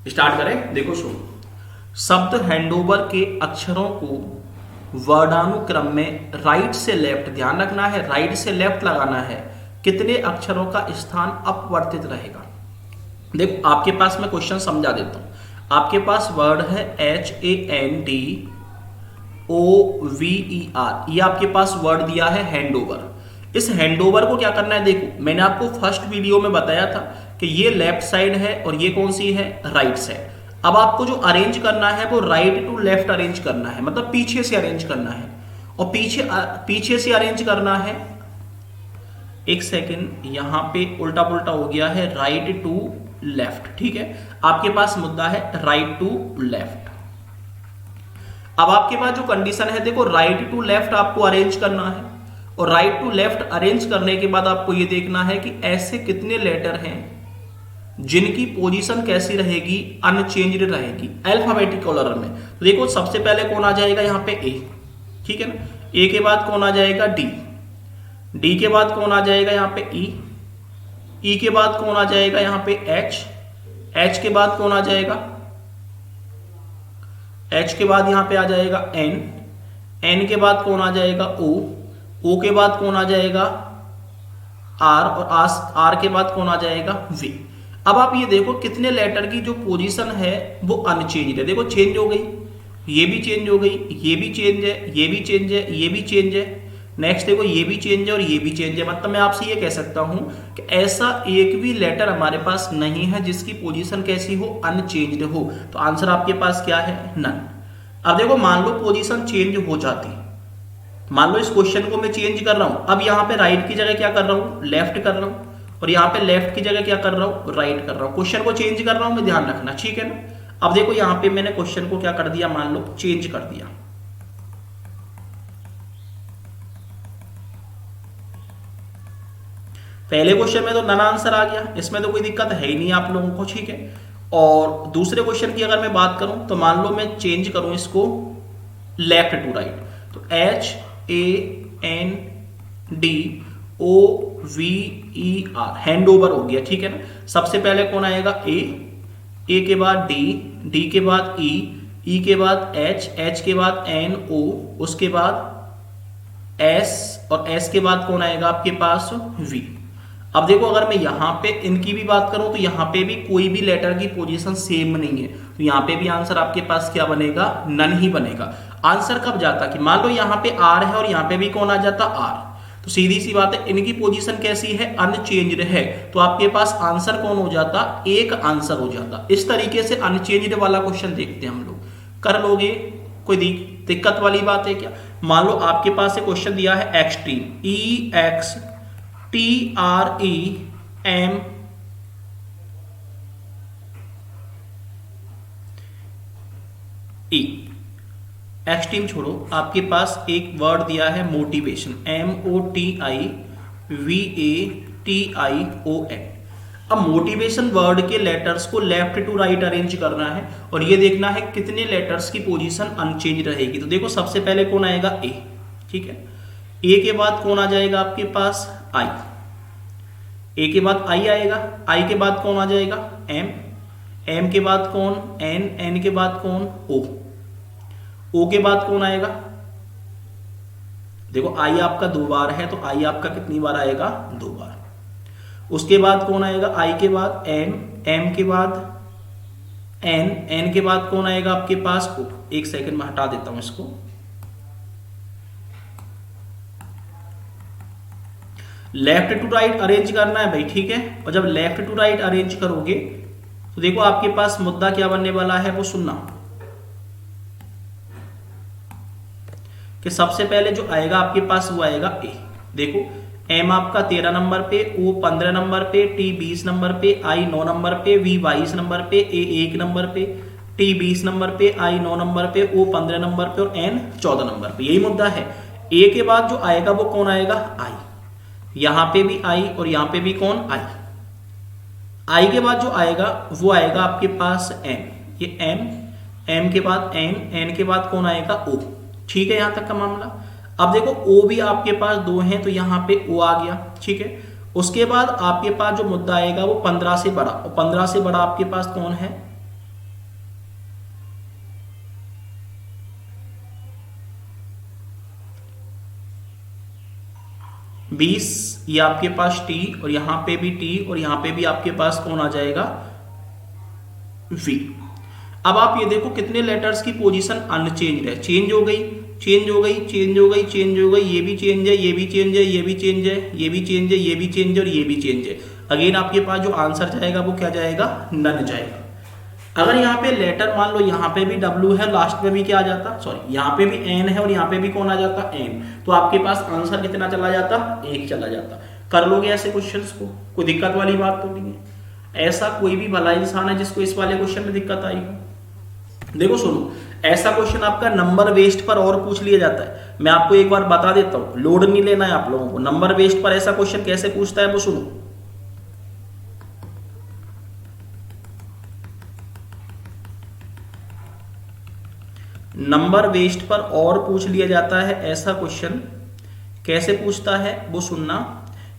स्टार्ट करें। देखो सुनो, शब्द हैंडओवर के अक्षरों को वर्णानुक्रम में राइट से लेफ्ट, ध्यान रखना है राइट से लेफ्ट लगाना है, कितने अक्षरों का स्थान अपवर्तित रहेगा। देखो आपके पास मैं क्वेश्चन समझा देता हूं। आपके पास वर्ड है HANDOVER, ये आपके पास वर्ड दिया है हैंडओवर। इस हैंडओवर को क्या करना है, देखो मैंने आपको फर्स्ट वीडियो में बताया था कि ये लेफ्ट साइड है और ये कौन सी है, राइट साइड। अब आपको जो अरेंज करना है वो राइट टू लेफ्ट अरेंज करना है, मतलब पीछे से अरेंज करना है, और पीछे से अरेंज करना है। एक सेकेंड, यहां पे उल्टा पुल्टा हो गया है, राइट टू लेफ्ट, ठीक है। आपके पास मुद्दा है राइट टू लेफ्ट। अब आपके पास जो कंडीशन है, देखो राइट टू लेफ्ट आपको अरेंज करना है, और राइट टू लेफ्ट अरेंज करने के बाद आपको यह देखना है कि ऐसे कितने लेटर हैं जिनकी पोजीशन कैसी रहेगी, अनचेंज्ड रहेगी अल्फाबेटिकल ऑर्डर में। तो देखो सबसे पहले कौन आ जाएगा यहाँ पे ए, ठीक है ना। ए के बाद कौन आ जाएगा डी, डी के बाद कौन आ जाएगा यहाँ पे ई, ई के बाद कौन आ जाएगा यहाँ पे एच, एच के बाद कौन आ जाएगा, एच के बाद यहाँ पे आ जाएगा एन, एन के बाद कौन आ जाएगा ओ, ओ के बाद कौन आ जाएगा आर, और आर के बाद कौन आ जाएगा वी। अब आप ये देखो कितने लेटर की जो पोजीशन है वो अनचेंज है। देखो चेंज हो गई, ये भी चेंज हो गई, ये भी चेंज है, ये भी चेंज है, ये भी चेंज है। नेक्स्ट देखो ये भी चेंज है और ये भी चेंज है। मतलब मैं आपसे ये कह सकता हूं कि ऐसा एक भी लेटर हमारे पास नहीं है जिसकी पोजीशन कैसी हो, अनचेंज्ड हो। तो आंसर आपके पास क्या है, नन। अब देखो मान लो पोजीशन चेंज हो जाती, मान लो इस क्वेश्चन को मैं चेंज कर रहा हूं, अब यहां पे राइट की जगह क्या कर रहा हूं, लेफ्ट कर रहा हूं, और यहां पे लेफ्ट की जगह क्या कर रहा हूं, राइट कर रहा हूं। क्वेश्चन को चेंज कर रहा हूं मैं, ध्यान रखना, ठीक है ना। अब देखो यहां पे मैंने क्वेश्चन को क्या कर दिया, मान लो चेंज कर दिया। पहले क्वेश्चन में तो नन आंसर आ गया, इसमें तो कोई दिक्कत है ही नहीं आप लोगों को, ठीक है। और दूसरे क्वेश्चन की अगर मैं बात करूं तो मान लो मैं चेंज करूं इसको लेफ्ट टू राइट, तो HANDOVER हैंडओवर हो गया, ठीक है ना। सबसे पहले कौन आएगा ए, ए के बाद डी, डी के बाद ई, ई के बाद एच, एच के बाद एन ओ, उसके बाद एस, और एस के बाद कौन आएगा आपके पास वी। अब देखो अगर मैं यहां पे इनकी भी बात करूं तो यहां पे भी कोई भी लेटर की पोजीशन सेम नहीं है, तो यहां पे भी आंसर आपके पास क्या बनेगा, नन ही बनेगा। आंसर कब जाता कि मान लो यहां पे आर है और यहां पे भी कौन आ जाता आर, तो सीधी सी बात है इनकी पोजीशन कैसी है, अनचेंज्ड है, तो आपके पास आंसर कौन हो जाता, एक आंसर हो जाता। इस तरीके से अनचेंज्ड वाला क्वेश्चन देखते हैं हम लोग, कर लोगे कोई दिक्कत वाली बात है क्या? मान लो आपके पास एक क्वेश्चन दिया है एक्सट्रीम, EXTREM एक्सट्रीम छोड़ो, आपके पास एक वर्ड दिया है मोटिवेशन, MOTIVATION। अब मोटिवेशन वर्ड के लेटर्स को लेफ्ट टू राइट अरेंज करना है और ये देखना है कितने लेटर्स की पोजीशन अनचेंज रहेगी। तो देखो सबसे पहले कौन आएगा? ए, ठीक है। ए के बाद कौन आ जाएगा आपके पास? आई। ए के बाद आई आएगा, आई के बाद कौन आ जाएगा? एम, एम के बाद कौन? एन, एन के बाद कौन? ओ, ओ के बाद कौन आएगा? देखो आई आपका 2 बार है तो आई आपका कितनी बार आएगा? 2 बार। उसके बाद कौन आएगा? आई के बाद एम, एम के बाद एन, एन के बाद कौन आएगा आपके पास? ओ। एक सेकंड में हटा देता हूं इसको। लेफ्ट टू राइट अरेंज करना है भाई, ठीक है। और जब लेफ्ट टू राइट अरेंज करोगे तो देखो आपके पास मुद्दा क्या बनने वाला है वो सुनना, कि सबसे पहले जो आएगा आपके पास वो आएगा ए। देखो एम आपका 13 नंबर पे, ओ 15 नंबर पे, टी 20 नंबर पे, आई 9 नंबर पे, वी 22 नंबर पे, ए 1 नंबर पे, टी 20 नंबर पे, आई 9 नंबर पे, ओ 15 नंबर पे और एन 14 नंबर पे। यही मुद्दा है। ए के बाद जो आएगा वो कौन आएगा? आई। यहां पे भी आई और यहां पे भी कौन? आई। आई के बाद जो आएगा वो आएगा आपके पास एम, ये एम, एम के बाद एन, एन के बाद कौन आएगा? ओ। ठीक है, यहां तक का मामला। अब देखो ओ भी आपके पास 2 हैं तो यहां पे ओ आ गया, ठीक है। उसके बाद आपके पास जो मुद्दा आएगा वो 15 से बड़ा, और 15 से बड़ा आपके पास कौन है? 20। ये आपके पास टी और यहां पे भी टी और यहां पे भी आपके पास कौन आ जाएगा? वी। अब आप ये देखो कितने लेटर्स की पोजीशन अनचेंज है, चेंज हो गई, चेंज हो गई, चेंज हो गई, चेंज हो गई, ये भी चेंज है, ये भी चेंज है, ये भी चेंज है, ये भी चेंज है, ये भी चेंज है और ये भी चेंज है। अगेन आपके पास जो आंसर जाएगा वो क्या जाएगा? नन जाएगा। अगर यहाँ पे लेटर मान लो यहाँ पे भी W है, लास्ट में भी क्या आ जाता? सॉरी, यहाँ पे भी N है और यहाँ पे भी कौन आ जाता? N। तो आपके पास आंसर कितना चला जाता? 1 चला जाता। कर लोगे ऐसे क्वेश्चंस को? कोई दिक्कत वाली बात तो नहीं है। ऐसा कोई भी भला इंसान है जिसको इस वाले क्वेश्चन में दिक्कत आई हो? देखो सुनो, ऐसा क्वेश्चन आपका नंबर बेस्ड पर और पूछ लिया जाता है। मैं आपको एक बार बता देता हूं, लोड नहीं लेना है आप लोगों को। नंबर बेस्ड पर ऐसा क्वेश्चन कैसे पूछता है वो सुनो। नंबर बेस्ड पर और पूछ लिया जाता है ऐसा क्वेश्चन, कैसे पूछता है वो सुनना।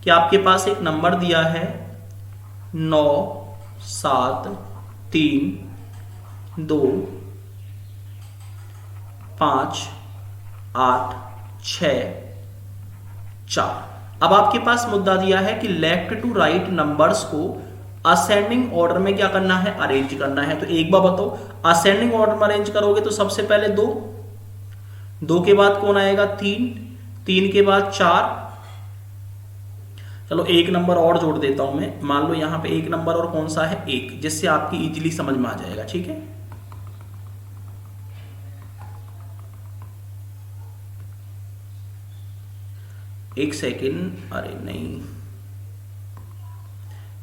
कि आपके पास एक नंबर दिया है 9 7 3 2 5 8 6 4। अब आपके पास मुद्दा दिया है कि लेफ्ट टू राइट नंबर्स को असेंडिंग ऑर्डर में क्या करना है? अरेंज करना है। तो एक बार बताओ, असेंडिंग ऑर्डर में अरेंज करोगे तो सबसे पहले 2, 2 के बाद कौन आएगा? 3, 3 के बाद 4। चलो एक नंबर और जोड़ देता हूं मैं, मान लो यहां पे एक नंबर और कौन सा है? 1, जिससे आपकी इजीली समझ में आ जाएगा, ठीक है। एक सेकेंड, अरे नहीं,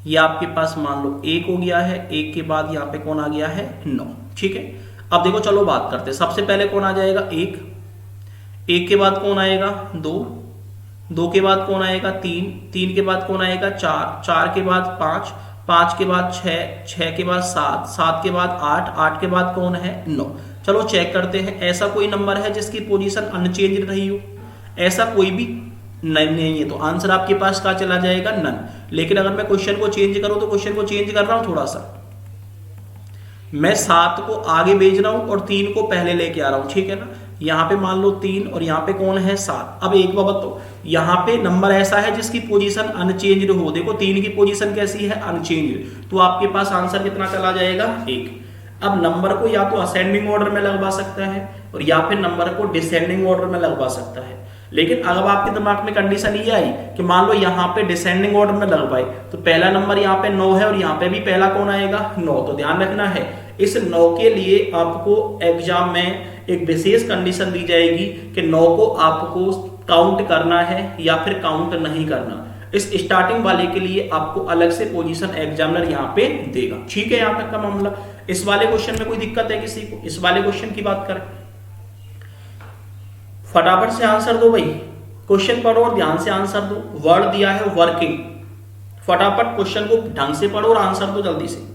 ये आपके पास मान लो 1 हो गया है, 1 के बाद यहां पे कौन आ गया है? 9, ठीक है। अब देखो चलो बात करते हैं। सबसे पहले कौन आ जाएगा? 1, 1 के बाद कौन आएगा? 2, 2 के बाद कौन आएगा? 3, 3 के बाद कौन आएगा? 4, 4 के बाद 5, 5 के बाद 6, 6 के बाद 7, 7 के बाद 8, 8 के बाद कौन है? 9। चलो चेक करते हैं, ऐसा कोई नंबर है जिसकी पोजीशन अनचेंज रही हो? ऐसा कोई भी नहीं है। तो आंसर आपके पास क्या चला जाएगा? नन। लेकिन अगर मैं क्वेश्चन को चेंज करूं तो क्वेश्चन को चेंज कर रहा हूं थोड़ा सा, मैं 7 को आगे भेज रहा हूं और 3 को पहले लेके आ रहा हूं, ठीक है ना। यहां पे मान लो 3 और यहां पे कौन है? 7। अब एक बार बताओ, यहां पे नंबर ऐसा है जिसकी पोजीशन अनचेंज्ड हो। देखो 3 की पोजीशन कैसी है? अनचेंज्ड। तो आपके पास आंसर कितना चला जाएगा? 1। अब नंबर को या तो असेंडिंग ऑर्डर में लगवा सकता है और या फिर नंबर को डिसेंडिंग ऑर्डर में लगवा सकता है। लेकिन अगर आपके दिमाग में कंडीशन ये आई कि मान लो यहाँ पे डिसेंडिंग ऑर्डर में लगवाए तो पहला नंबर यहाँ पे 9 है और यहाँ पे भी पहला कौन आएगा? 9। तो ध्यान रखना है इस 9 के लिए आपको एग्जाम में एक विशेष कंडीशन दी जाएगी कि 9 को आपको काउंट करना है या फिर काउंट नहीं करना। इस स्टार्टिंग वाले के लिए आपको अलग से पोजीशन एग्जामिनर यहाँ पे देगा। ठीक है, यहाँ तक का मामला। इस वाले क्वेश्चन में कोई दिक्कत है किसी को? इस वाले क्वेश्चन की बात करें, फटाफट से आंसर दो भाई, क्वेश्चन पढ़ो और ध्यान से आंसर दो। वर्ड दिया है वर्किंग, फटाफट क्वेश्चन को ढंग से पढ़ो और आंसर दो जल्दी से।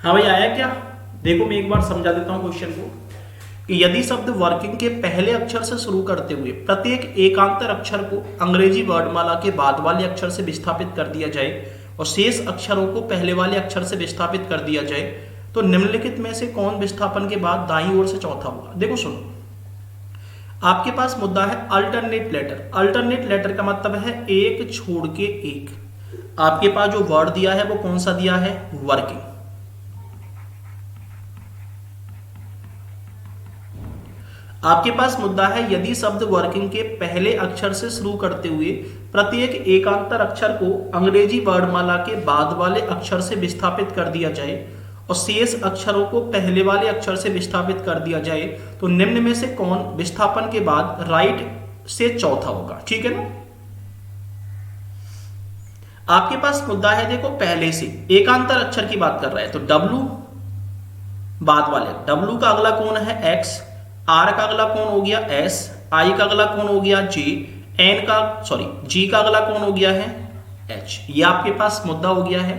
हाँ भाई, आया क्या? देखो मैं एक बार समझा देता हूं क्वेश्चन को कि यदि शब्द वर्किंग के पहले अक्षर से शुरू करते हुए प्रत्येक एकांतर अक्षर को अंग्रेजी वर्णमाला के बाद वाले अक्षर से विस्थापित कर दिया जाए और शेष अक्षरों को पहले वाले अक्षर से विस्थापित कर दिया जाए तो निम्नलिखित में से कौन विस्थापन के बाद दाईं ओर से चौथा होगा? देखो सुनो, आपके पास मुद्दा है अल्टरनेट लेटर। अल्टरनेट लेटर का मतलब है एक छोड़ के एक। आपके पास जो वर्ड दिया है वो कौन सा दिया है? वर्किंग। आपके पास मुद्दा है यदि शब्द वर्किंग के पहले अक्षर से शुरू करते हुए प्रत्येक एकांतर अक्षर को अंग्रेजी वर्णमाला के बाद वाले अक्षर से विस्थापित कर दिया जाए और शेष अक्षरों को पहले वाले अक्षर से विस्थापित कर दिया जाए तो निम्न में से कौन विस्थापन के बाद राइट से चौथा होगा? ठीक है ना। आपके पास मुद्दा है, देखो पहले से एकांतर अक्षर की बात कर रहा है तो W बाद वाले, W का अगला कौन है? X, R का अगला कौन हो गया? S, I का अगला कौन हो गया? G, G का अगला कौन हो गया है? H। ये आपके पास मुद्दा हो गया है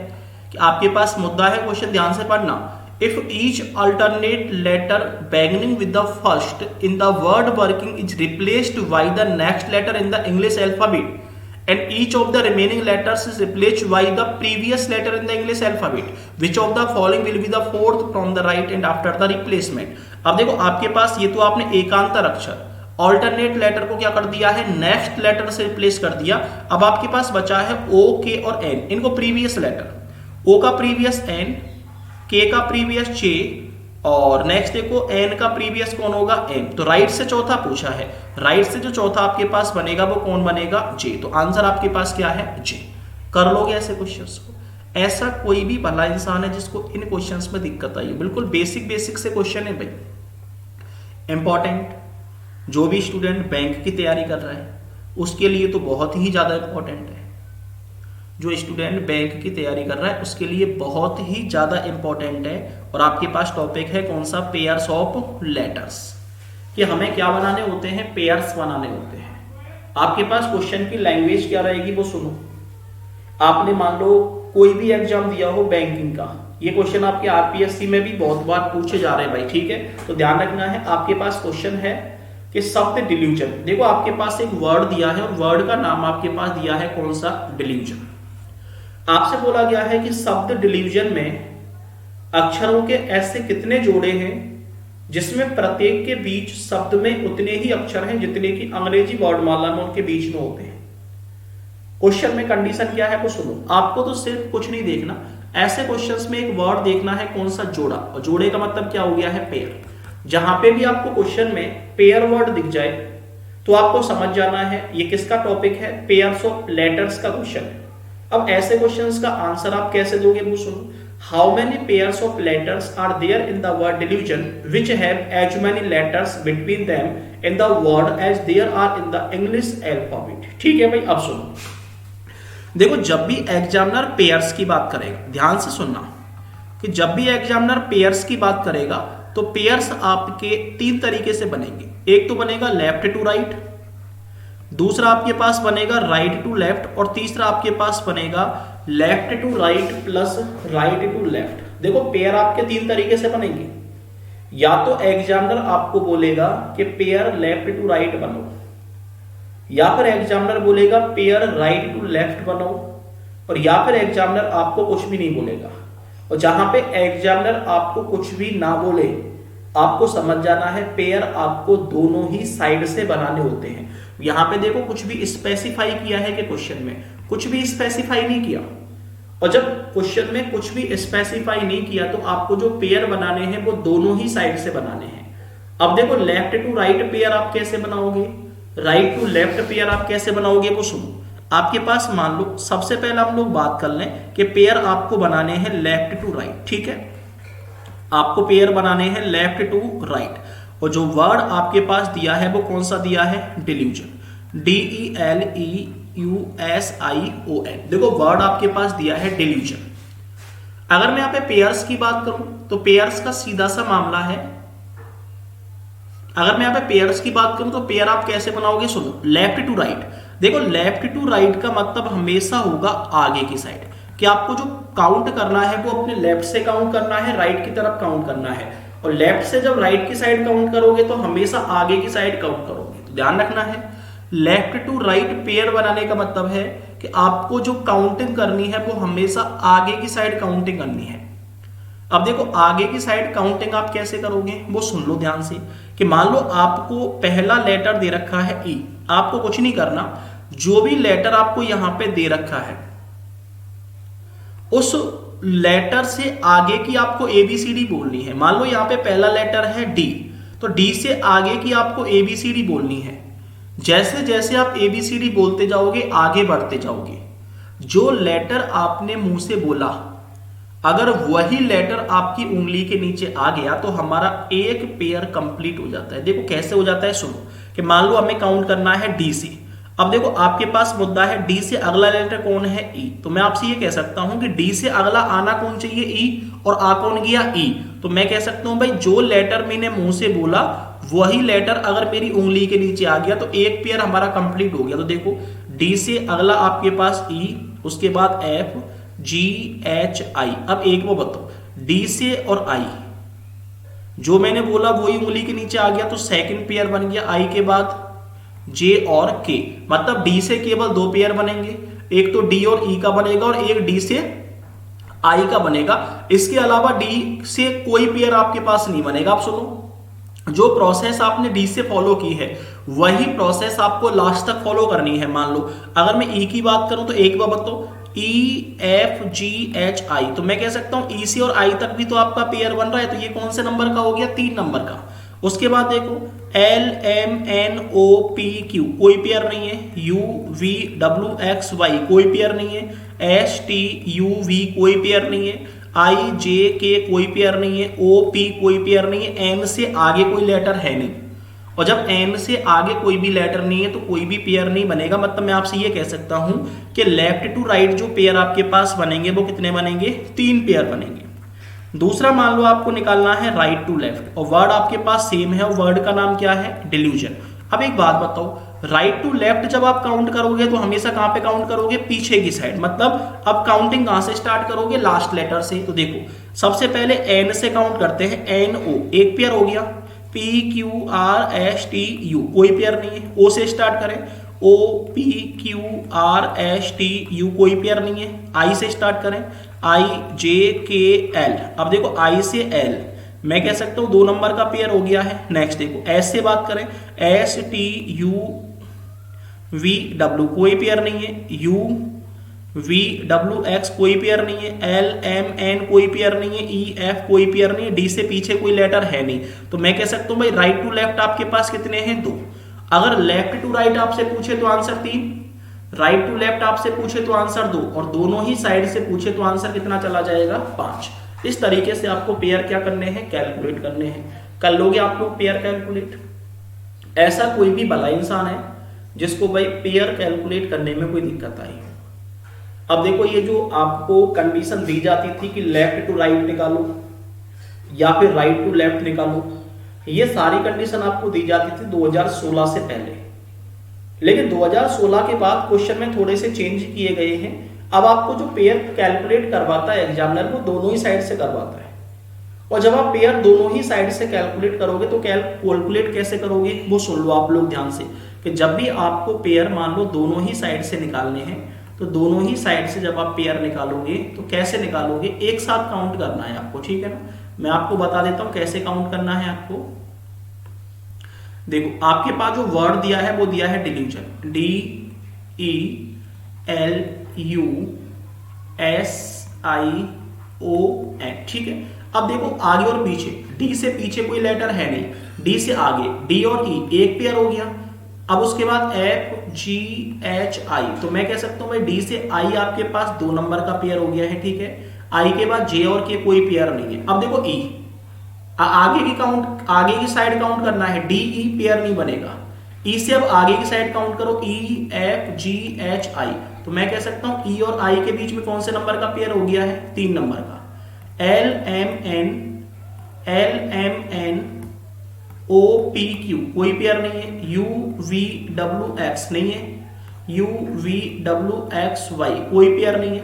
कि आपके पास मुद्दा है, क्वेश्चन ध्यान से पढ़ना। If each alternate letter beginning with the first in the word working is replaced by the next letter in the English alphabet and each of the remaining letters is replaced by the previous letter in the English alphabet, which of the following will be the fourth from the right and after the replacement? अब देखो आपके पास ये तो आपने एकांतर अक्षर alternate letter को क्या कर दिया है? नेक्स्ट लेटर से रिप्लेस कर दिया। अब आपके पास बचा है O, K और N, इनको प्रीवियस लेटर, O का प्रीवियस N, K का प्रीवियस J और नेक्स्ट देखो N का प्रीवियस कौन होगा? M। तो राइट से चौथा पूछा है, राइट से जो चौथा आपके पास बनेगा वो कौन बनेगा? J। तो आंसर आपके पास क्या है? J। कर लोगे ऐसे क्वेश्चंस को? ऐसा कोई भी भला इंसान है जिसको इन क्वेश्चंस में दिक्कत आई? बिल्कुल बेसिक से क्वेश्चन है भाई, इंपॉर्टेंट। जो भी स्टूडेंट बैंक की तैयारी कर रहा है उसके लिए तो बहुत ही ज्यादा इंपॉर्टेंट है। जो स्टूडेंट बैंक की तैयारी कर रहा है उसके लिए बहुत ही ज्यादा इंपॉर्टेंट है। और आपके पास टॉपिक है कौन सा? पेयर्स ऑफ लेटर्स, कि हमें क्या बनाने होते हैं? पेयर्स बनाने होते हैं। आपके पास क्वेश्चन की लैंग्वेज क्या रहेगी वो सुनो। आपने मान लो कोई भी एग्जाम दिया हो बैंकिंग का, ये क्वेश्चन आपके आरपीएससी में भी बहुत बार पूछे जा रहे हैं भाई, ठीक है। तो ध्यान रखना है, आपके पास क्वेश्चन है कि शब्द डिल्यूजन। देखो आपके पास एक वर्ड दिया है और वर्ड का नाम आपके पास दिया है कौन सा, डिल्यूजन। आपसे बोला गया है कि शब्द डिल्यूजन में अक्षरों के ऐसे कितने जोड़े हैं जिसमें प्रत्येक के बीच शब्द में उतने ही अक्षर हैं जितने की अंग्रेजी वर्णमाला में उनके बीच में होते हैं। क्वेश्चन में कंडीशन क्या है वो सुनो। आपको तो सिर्फ कुछ नहीं देखना, ऐसे क्वेश्चंस में एक वर्ड देखना है कौन सा, जोड़ा। और जोड़े का मतलब क्या हो गया है, पेयर। जहां पे भी आपको क्वेश्चन में पेयर वर्ड दिख जाए तो आपको समझ जाना है ये किसका टॉपिक है, पेयर्स ऑफ लेटर्स का क्वेश्चन है। अब ऐसे क्वेश्चंस का आंसर आप कैसे दोगे वो सुनो। How many pairs of letters are there in the word delusion which have as many letters between them in the word as there are in the English alphabet. ठीक है भाई, अब सुनो। देखो जब भी एग्जामिनर पेयर्स की बात करेगा, ध्यान से सुनना कि जब भी एग्जामिनर पेयर्स की बात करेगा तो पेयर्स आपके तीन तरीके से बनेंगे। एक तो बनेगा लेफ्ट टू राइट, दूसरा आपके पास बनेगा राइट टू लेफ्ट, और तीसरा आपके पास बनेगा left to right plus right to left. देखो पेयर आपके तीन तरीके से बनेंगे। या तो एग्जामिनर आपको बोलेगा कि पेयर लेफ्ट टू राइट बनो, या फिर एग्जामिनर बोलेगा पेयर राइट टू लेफ्ट बनो, और या फिर एग्जामिनर आपको कुछ भी नहीं बोलेगा। और जहां पे एग्जामिनर आपको कुछ भी ना बोले, आपको समझ जाना है पेयर आपको दोनों ही साइड से बनाने होते हैं। यहां पे देखो कुछ भी स्पेसिफाई किया है कि क्वेश्चन में कुछ भी स्पेसिफाई नहीं किया, और जब क्वेश्चन में कुछ भी स्पेसिफाई नहीं किया तो आपको जो पेयर बनाने हैं वो दोनों ही साइड से बनाने हैं। अब देखो लेफ्ट टू राइट पेयर आप कैसे बनाओगे, राइट टू लेफ्ट पेयर आप कैसे बनाओगे वो सुनो। आपके पास मान लो सबसे पहले हम लोग बात कर लें कि पेयर आपको बनाने हैं लेफ्ट टू राइट, ठीक है। आपको पेयर बनाने हैं लेफ्ट टू राइट, और जो वर्ड आपके पास दिया है वो कौन सा दिया है, डिल्यूजन, DELEUSION। देखो वर्ड आपके पास दिया है डिल्यूजन। अगर मैं यहां पे पेयर्स की बात करूं तो पेयर्स का सीधा सा मामला है। अगर मैं यहां पे पेयर्स की बात करूं तो पेयर आप कैसे बनाओगे सुनो, लेफ्ट टू राइट। देखो लेफ्ट टू राइट का मतलब हमेशा होगा आगे की साइड, कि आपको जो काउंट करना है वो अपने लेफ्ट से काउंट करना है, राइट की तरफ काउंट करना है। और लेफ्ट से जब राइट की साइड काउंट करोगे तो हमेशा आगे की साइड काउंट करोगे। तो ध्यान रखना है, लेफ्ट टू राइट पेयर बनाने का मतलब है कि आपको जो काउंटिंग करनी है वो हमेशा आगे की साइड काउंटिंग करनी है। अब देखो आगे की साइड काउंटिंग आप कैसे करोगे वो सुन लो ध्यान से, कि मान लो आपको पहला लेटर दे रखा है ई। आपको कुछ नहीं करना, जो भी लेटर आपको यहां पे दे रखा है उस लेटर से आगे की आपको एबीसीडी बोलनी है। मान लो यहां पे पहला लेटर है डी, तो डी से आगे की आपको एबीसीडी बोलनी है। जैसे जैसे आप एबीसीडी बोलते जाओगे आगे बढ़ते जाओगे, जो लेटर आपने मुंह से बोला अगर वही लेटर आपकी उंगली के नीचे आ गया तो हमारा एक पेयर कंप्लीट हो जाता है। देखो कैसे हो जाता है सुनो, कि मान लो हमें काउंट करना है डी से। अब देखो आपके पास मुद्दा है डी से अगला लेटर कौन है, ई। तो मैं आपसे ये कह सकता हूं कि डी से अगला आना कौन चाहिए, ई, और आ कौन गया, ई। तो मैं कह सकता हूं भाई जो लेटर मैंने मुंह से बोला वही लेटर अगर मेरी उंगली के नीचे आ गया तो एक पेयर हमारा कंप्लीट हो गया। तो देखो डी से अगला आपके पास ई, उसके बाद एफ, जी, एच, आई। अब एक वो बताओ, डी से और आई जो मैंने बोला वही उंगली के नीचे आ गया तो सेकंड पेयर बन गया। आई के बाद जे और के, मतलब डी से केवल दो पेयर बनेंगे, एक तो डी और ई का बनेगा और एक डी से आई का बनेगा। इसके अलावा डी से कोई पेयर आपके पास नहीं बनेगा। आप सुनो, जो प्रोसेस आपने डी से फॉलो की है वही प्रोसेस आपको लास्ट तक फॉलो करनी है। मान लो अगर मैं ई की बात करूं तो एक बार बताओ, ई, एफ, जी, एच, आई। तो मैं कह सकता हूं ई से और आई तक भी तो आपका पेयर बन रहा है, तो ये कौन से नंबर का हो गया, 3 नंबर का। उसके बाद देखो L, M, N, O, P, Q, कोई पेयर नहीं है। U, V, W, X, Y, कोई पेयर नहीं है। एस, टी, यू, वी, कोई पेयर नहीं है। आई, जे, के, कोई पेयर नहीं है। ओ, पी, कोई पेयर नहीं है। एन से आगे कोई लेटर है नहीं, और जब एन से आगे कोई भी लेटर नहीं है तो कोई भी पेयर नहीं बनेगा। मतलब मैं आपसे ये कह सकता हूं कि लेफ्ट टू राइट जो पेयर आपके पास बनेंगे वो कितने बनेंगे, 3 पेयर बनेंगे। दूसरा मान लो आपको निकालना है राइट टू लेफ्ट, और वर्ड आपके पास सेम है और वर्ड का नाम क्या है, डिल्यूजन। अब एक बात बताओ, राइट टू लेफ्ट जब आप काउंट करोगे तो हमेशा कहां पे काउंट करोगे, पीछे की साइड। मतलब अब काउंटिंग कहां से स्टार्ट करोगे, लास्ट लेटर से। तो देखो सबसे पहले एन से काउंट करते हैं, एन ओ एक पेयर हो गया, P Q R S T U कोई पेयर नहीं है। ओ से स्टार्ट करें, O P Q R S T U कोई पेयर नहीं है। आई से स्टार्ट करें, आई जे के एल, अब देखो आई से एल मैं कह सकता हूं 2 नंबर का पेयर हो गया है। नेक्स्ट देखो एस से बात करें, S T U V W कोई पेयर नहीं है, यू वी डब्ल्यू एक्स कोई पेयर नहीं है, एल एम एन कोई पेयर नहीं है, ई एफ कोई पेयर नहीं है, डी से पीछे कोई लेटर है नहीं। तो मैं कह सकता हूं भाई राइट टू लेफ्ट आपके पास कितने हैं, 2। अगर लेफ्ट टू राइट आपसे पूछे तो आंसर 3, राइट टू लेफ्ट आपसे पूछे तो आंसर 2, और दोनों ही साइड से पूछे तो आंसर कितना चला जाएगा, 5। इस तरीके से आपको पेयर क्या करने हैं, कैलकुलेट करने हैं। कर लोगे आप लोग पेयर कैलकुलेट। ऐसा कोई भी भला इंसान है जिसको भाई पेयर कैलकुलेट करने में कोई दिक्कत आई हो। अब देखो ये जो आपको कंडीशन दी जाती थी कि लेफ्ट टू राइट निकालो या फिर राइट टू लेफ्ट निकालो, ये सारी कंडीशन आपको दी जाती थी 2016 से पहले। लेकिन 2016 के बाद क्वेश्चन में थोड़े से चेंज किए गए हैं। अब आपको जो पेयर कैलकुलेट करवाता है एग्जामिनर, वो दोनों ही साइड से करवाता है। और जब आप पेयर दोनों ही साइड से कैलकुलेट करोगे तो कैलकुलेट कैसे करोगे वो सुन लो आप लोग ध्यान से, कि जब भी आपको पेयर मान लो दोनों ही साइड से निकालने हैं, तो दोनों ही साइड से जब आप पेयर निकालोगे तो कैसे निकालोगे, एक साथ काउंट करना है आपको, ठीक है ना। मैं आपको बता देता हूं कैसे काउंट करना है आपको। देखो आपके पास जो वर्ड दिया है वो दिया है delusion, D E L U S I O N, ठीक है। अब देखो आगे और पीछे, डी से पीछे कोई लेटर है नहीं, डी से आगे डी और ई एक पेयर हो गया। अब उसके बाद एफ जी एच आई, तो मैं कह सकता हूं भाई डी से आई आपके पास 2 नंबर का पेयर हो गया है, ठीक है। आई के बाद जे और के कोई पेयर नहीं है। अब देखो ई आगे की काउंट, आगे की साइड काउंट करना है, डी ई पेयर नहीं बनेगा। ई से अब आगे की साइड काउंट करो, ई एफ जी एच आई, तो मैं कह सकता हूं ई और आई के बीच में कौन से नंबर का पेयर हो गया है, 3 नंबर का। L M N O P Q कोई पेयर नहीं है, यू वी डब्ल्यू एक्स नहीं है, U V W X Y कोई पेयर नहीं है,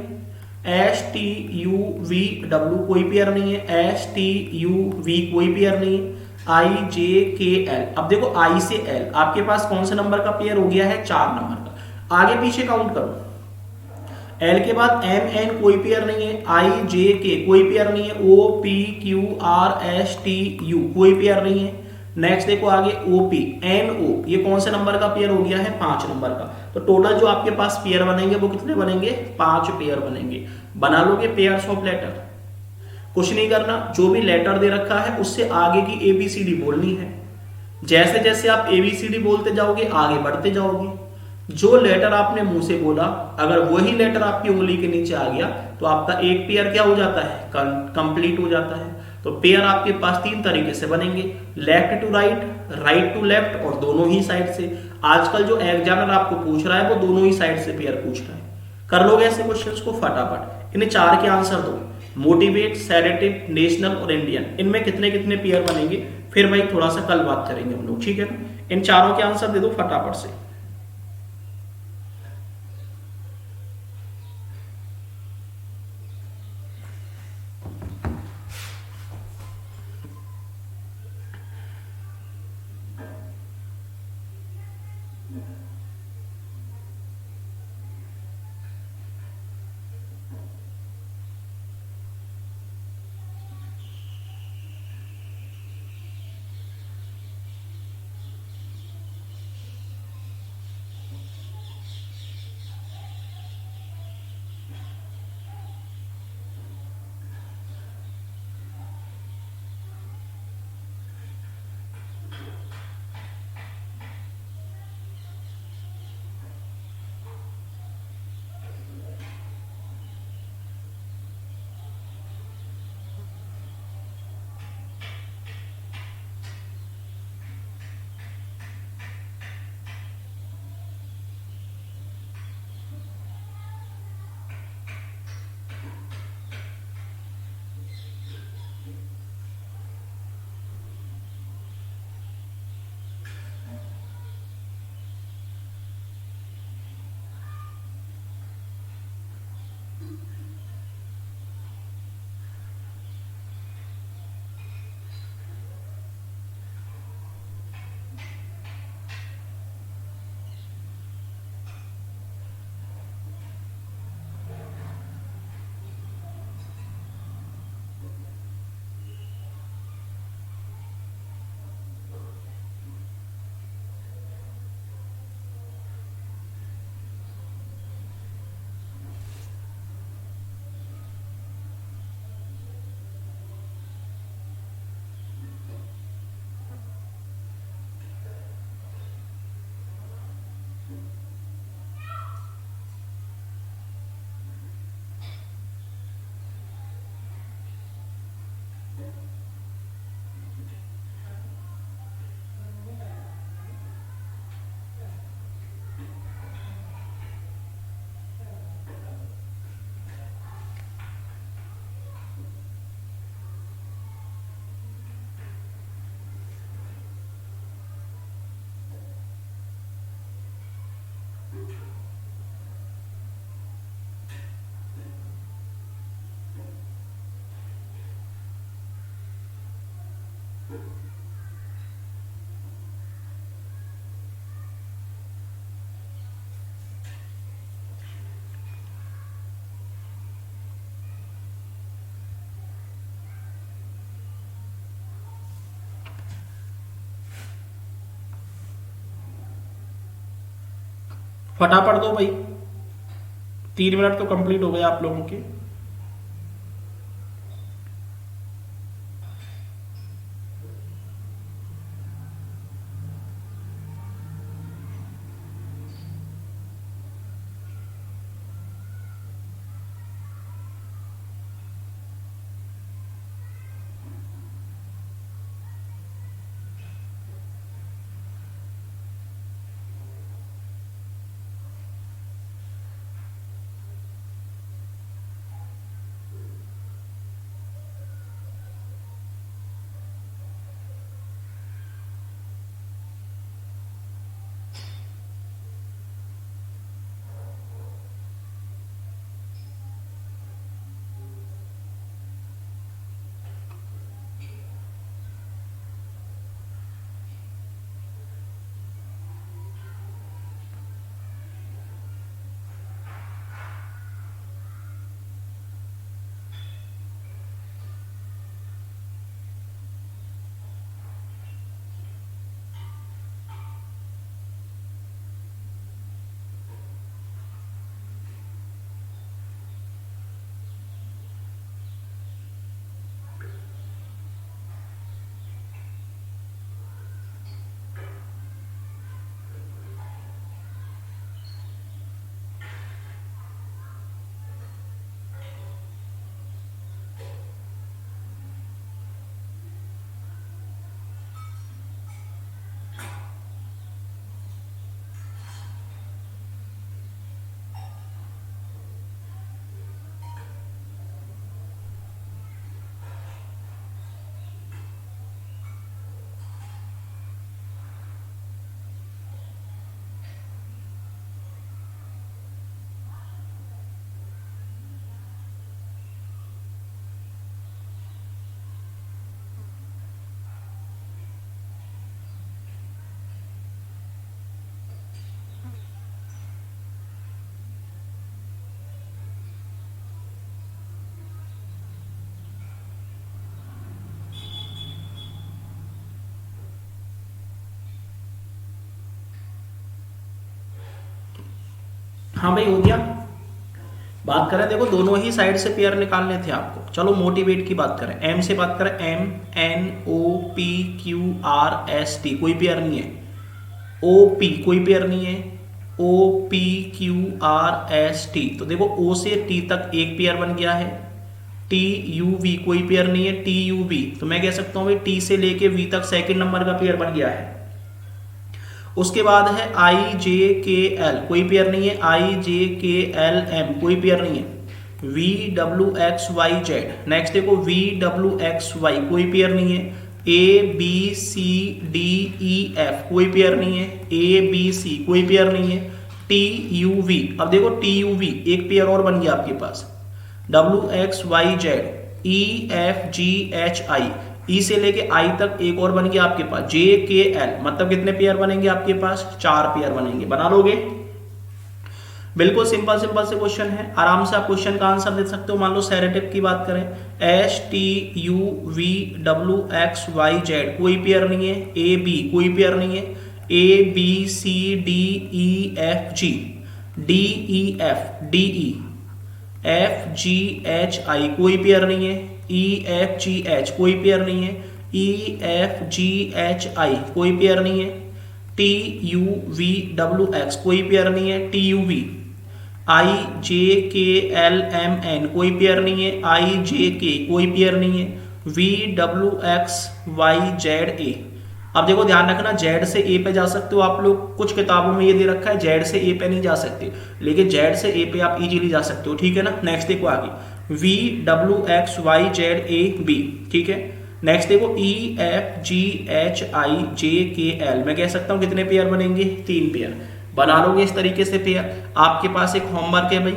S T U V W कोई पेयर नहीं है, एस टी यू वी कोई पेयर नहीं है, आई जे के एल। अब देखो आई से एल आपके पास कौन से नंबर का पेयर हो गया है, 4 नंबर का। आगे पीछे काउंट करो, एल के बाद एम एन कोई पेयर नहीं है, आई जे के कोई पेयर नहीं है, O P Q R S T U कोई पेयर नहीं है। नेक्स्ट देखो आगे ओ पी एन ओ, ये कौन से नंबर का पेयर हो गया है, 5 नंबर का। तो टोटल जो आपके पास पेयर बनेंगे वो कितने बनेंगे, 5 पेयर बनेंगे। बना लोगे पेयर्स ऑफ लेटर। कुछ नहीं करना, जो भी लेटर दे रखा है उससे आगे की एबीसीडी बोलनी है। जैसे जैसे आप एबीसीडी बोलते जाओगे आगे बढ़ते जाओगे। जो लेटर आपने मुंह से बोला अगर वही लेटर आपकी उंगली के नीचे आ गया तो आपका एक पेयर क्या हो जाता है, कंप्लीट हो जाता है। तो पेयर आपके पास 3 तरीके से बनेंगे, left to right, right to left और दोनों ही साइड से। आजकल जो एग्जामिनर आपको पूछ रहा है वो दोनों ही साइड से पेयर पूछ रहा है। कर लोगे ऐसे क्वेश्चंस को फटाफट। इन्हें 4 के आंसर दो, मोटिवेट, सैरेटिव, नेशनल और इंडियन, इनमें कितने कितने पेयर बनेंगे फिर भाई थोड़ा सा कल बात करेंगे हम लोग, ठीक है ना। इन चारों के आंसर दे दो फटाफट से। फटाफट दो भाई, 3 मिनट तो कंप्लीट हो गए आप लोगों के। हाँ भाई हो गया। बात करें, देखो दोनों ही साइड से पेयर निकालने थे आपको। चलो मोटिवेट की बात करें, एम से बात करें, M N O P Q R S T, कोई पेयर नहीं है। ओ पी कोई पेयर नहीं है। O P Q R S T, तो देखो ओ से टी तक एक पेयर बन गया है। टी यू वी कोई पेयर नहीं है। टी यू वी, तो मैं कह सकता हूं भाई टी से लेके वी तक सेकंड नंबर का पेयर बन गया है। उसके बाद है आई जे के एल, कोई पेयर नहीं है। I J K L M, कोई पेयर नहीं है। V W X Y Z, next देखो वी डब्ल्यू एक्स वाई, कोई पेयर नहीं है। A B C D E F, कोई पेयर नहीं है। ए बी सी, कोई पेयर नहीं है। टी यू वी, अब देखो टी यू वी एक पेयर और बन गया आपके पास। W X Y Z, E F G H I, E से लेके आई तक एक और बन गया आपके पास। जे के एल, मतलब कितने पेयर बनेंगे आपके पास? 4 पेयर बनेंगे। बना लोगे? बिल्कुल सिंपल सिंपल से क्वेश्चन है, आराम से आप क्वेश्चन का आंसर दे सकते हो। मान लो सेरेटिव की बात करें, S T U V W X Y Z, कोई पेयर नहीं है। ए बी कोई पेयर नहीं है। A B C D E F G, D E F D E, F G H I, कोई पेयर नहीं है। ई एफ जी एच, कोई पेयर नहीं है। E F G H I, कोई पेयर नहीं है। T U V W X, कोई पेयर नहीं है। T U V, I J K L M N, कोई पेयर नहीं है। आई जे के, कोई पेयर नहीं है। V W X Y Z A, अब देखो ध्यान रखना, जेड से ए पे जा सकते हो आप लोग, कुछ किताबों में ये दे रखा है जेड से ए पे नहीं जा सकते, लेकिन जेड से ए पे आप इजीली जा सकते हो, ठीक है ना। नेक्स्ट देखो आगे, V W X Y Z A B, ठीक है। नेक्स्ट देखो ई एफ जी एच आई जे के एल, मैं कह सकता हूं कितने पेयर बनेंगे? 3 पेयर। बना लोगे इस तरीके से पेयर। आपके पास एक होमवर्क है भाई,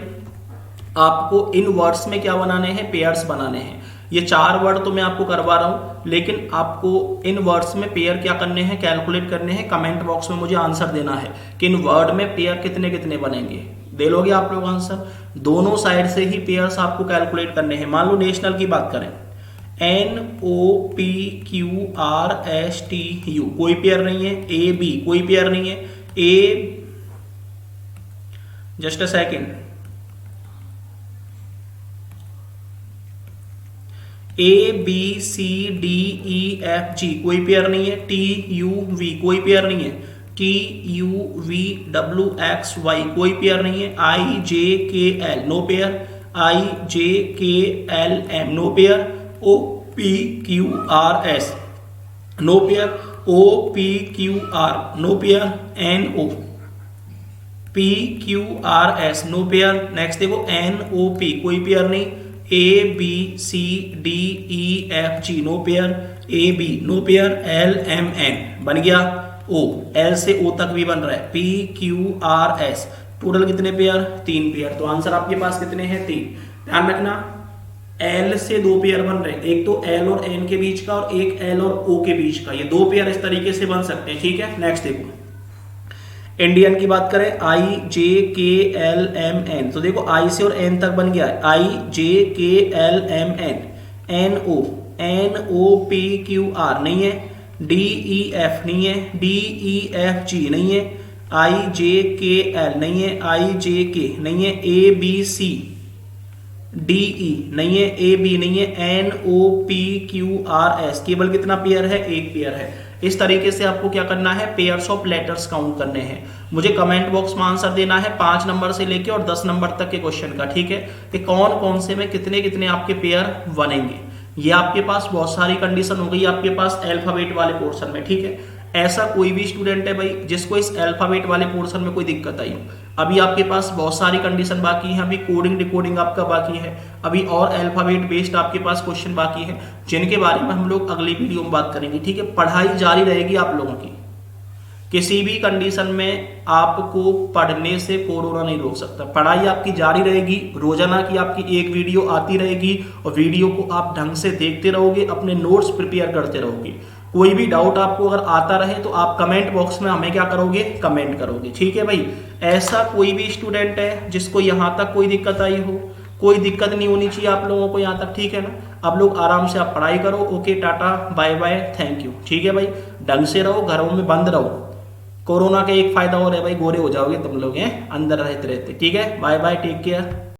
आपको इन वर्ड्स में क्या बनाने हैं? पेयर्स बनाने हैं। ये 4 वर्ड तो मैं आपको करवा रहा हूं, लेकिन आपको इन वर्ड्स में पेयर क्या करने हैं, कैलकुलेट करने हैं। कमेंट बॉक्स में मुझे आंसर देना है कि इन वर्ड में पेयर कितने कितने बनेंगे। दे लोगे आप लोग आंसर? दोनों साइड से ही पेयर्स आपको कैलकुलेट करने हैं। मान लो नेशनल की बात करें, NOPQRSTU कोई पेयर नहीं है, AB कोई पेयर नहीं है, जस्ट अ सेकेंड, ABCDEFG कोई पेयर नहीं है, TUV कोई पेयर नहीं है, TUVWXY कोई पेयर नहीं है, IJKL no pair, IJKLM no pair, OPQRS no pair, OPQR no pair, NOPQRS no pair. Next देखो NOP कोई पेयर नहीं, ABCDEFG no pair, AB no pair, LMN बन गया, O L से O तक भी बन रहा है, PQRS टोटल कितने पेयर? 3 पेयर। तो आंसर आपके पास कितने हैं? 3। ध्यान रखना L से 2 पेयर बन रहे हैं, एक तो L और N के बीच का और एक L और O के बीच का, ये 2 पेयर इस तरीके से बन सकते हैं। ठीक है, नेक्स्ट देखो इंडियन की बात करें, IJKLMN तो देखो I से और N तक बन गया है, IJKLMN, NOPQR नहीं है, DEF नहीं है, DEFG नहीं है, IJKL नहीं है, IJK नहीं है, ABCDE नहीं है, AB नहीं है, NOPQRS केवल कितना पेयर है? 1 पेयर है। इस तरीके से आपको क्या करना है, पेयर्स ऑफ लेटर्स काउंट करने हैं। मुझे कमेंट बॉक्स में आंसर देना है 5 नंबर से लेके और 10 नंबर तक के क्वेश्चन का। ठीक है, कि कौन कौन से में कितने कितने आपके पेयर बनेंगे। ये आपके पास बहुत सारी कंडीशन हो गई आपके पास अल्फाबेट वाले पोर्शन में। ठीक है, ऐसा कोई भी स्टूडेंट है भाई जिसको इस अल्फाबेट वाले पोर्शन में कोई दिक्कत आई हो, अभी आपके पास बहुत सारी कंडीशन बाकी है, अभी कोडिंग डिकोडिंग आपका बाकी है, अभी और अल्फाबेट बेस्ड आपके पास क्वेश्चन बाकी है, जिनके बारे में हम लोग अगली वीडियो में बात करेंगे। ठीक है, पढ़ाई जारी रहेगी आप लोगों की, किसी भी कंडीशन में आपको पढ़ने से कोरोना नहीं रोक सकता। पढ़ाई आपकी जारी रहेगी, रोजाना की आपकी एक वीडियो आती रहेगी और वीडियो को आप ढंग से देखते रहोगे, अपने नोट्स प्रिपेयर करते रहोगे। कोई भी डाउट आपको अगर आता रहे तो आप कमेंट बॉक्स में हमें क्या करोगे, कमेंट करोगे। ठीक है भाई, ऐसा कोई भी स्टूडेंट है जिसको यहाँ तक कोई दिक्कत आई हो, कोई दिक्कत नहीं होनी चाहिए आप लोगों को यहाँ तक। ठीक है ना, आप लोग आराम से आप पढ़ाई करो। Okay, tata bye bye, thank you. ठीक है भाई, ढंग से रहो, घरों में बंद रहो। कोरोना का एक फायदा और है भाई, गोरे हो जाओगे तुम लोग हैं अंदर रहते रहते। ठीक है, बाय बाय, टेक केयर।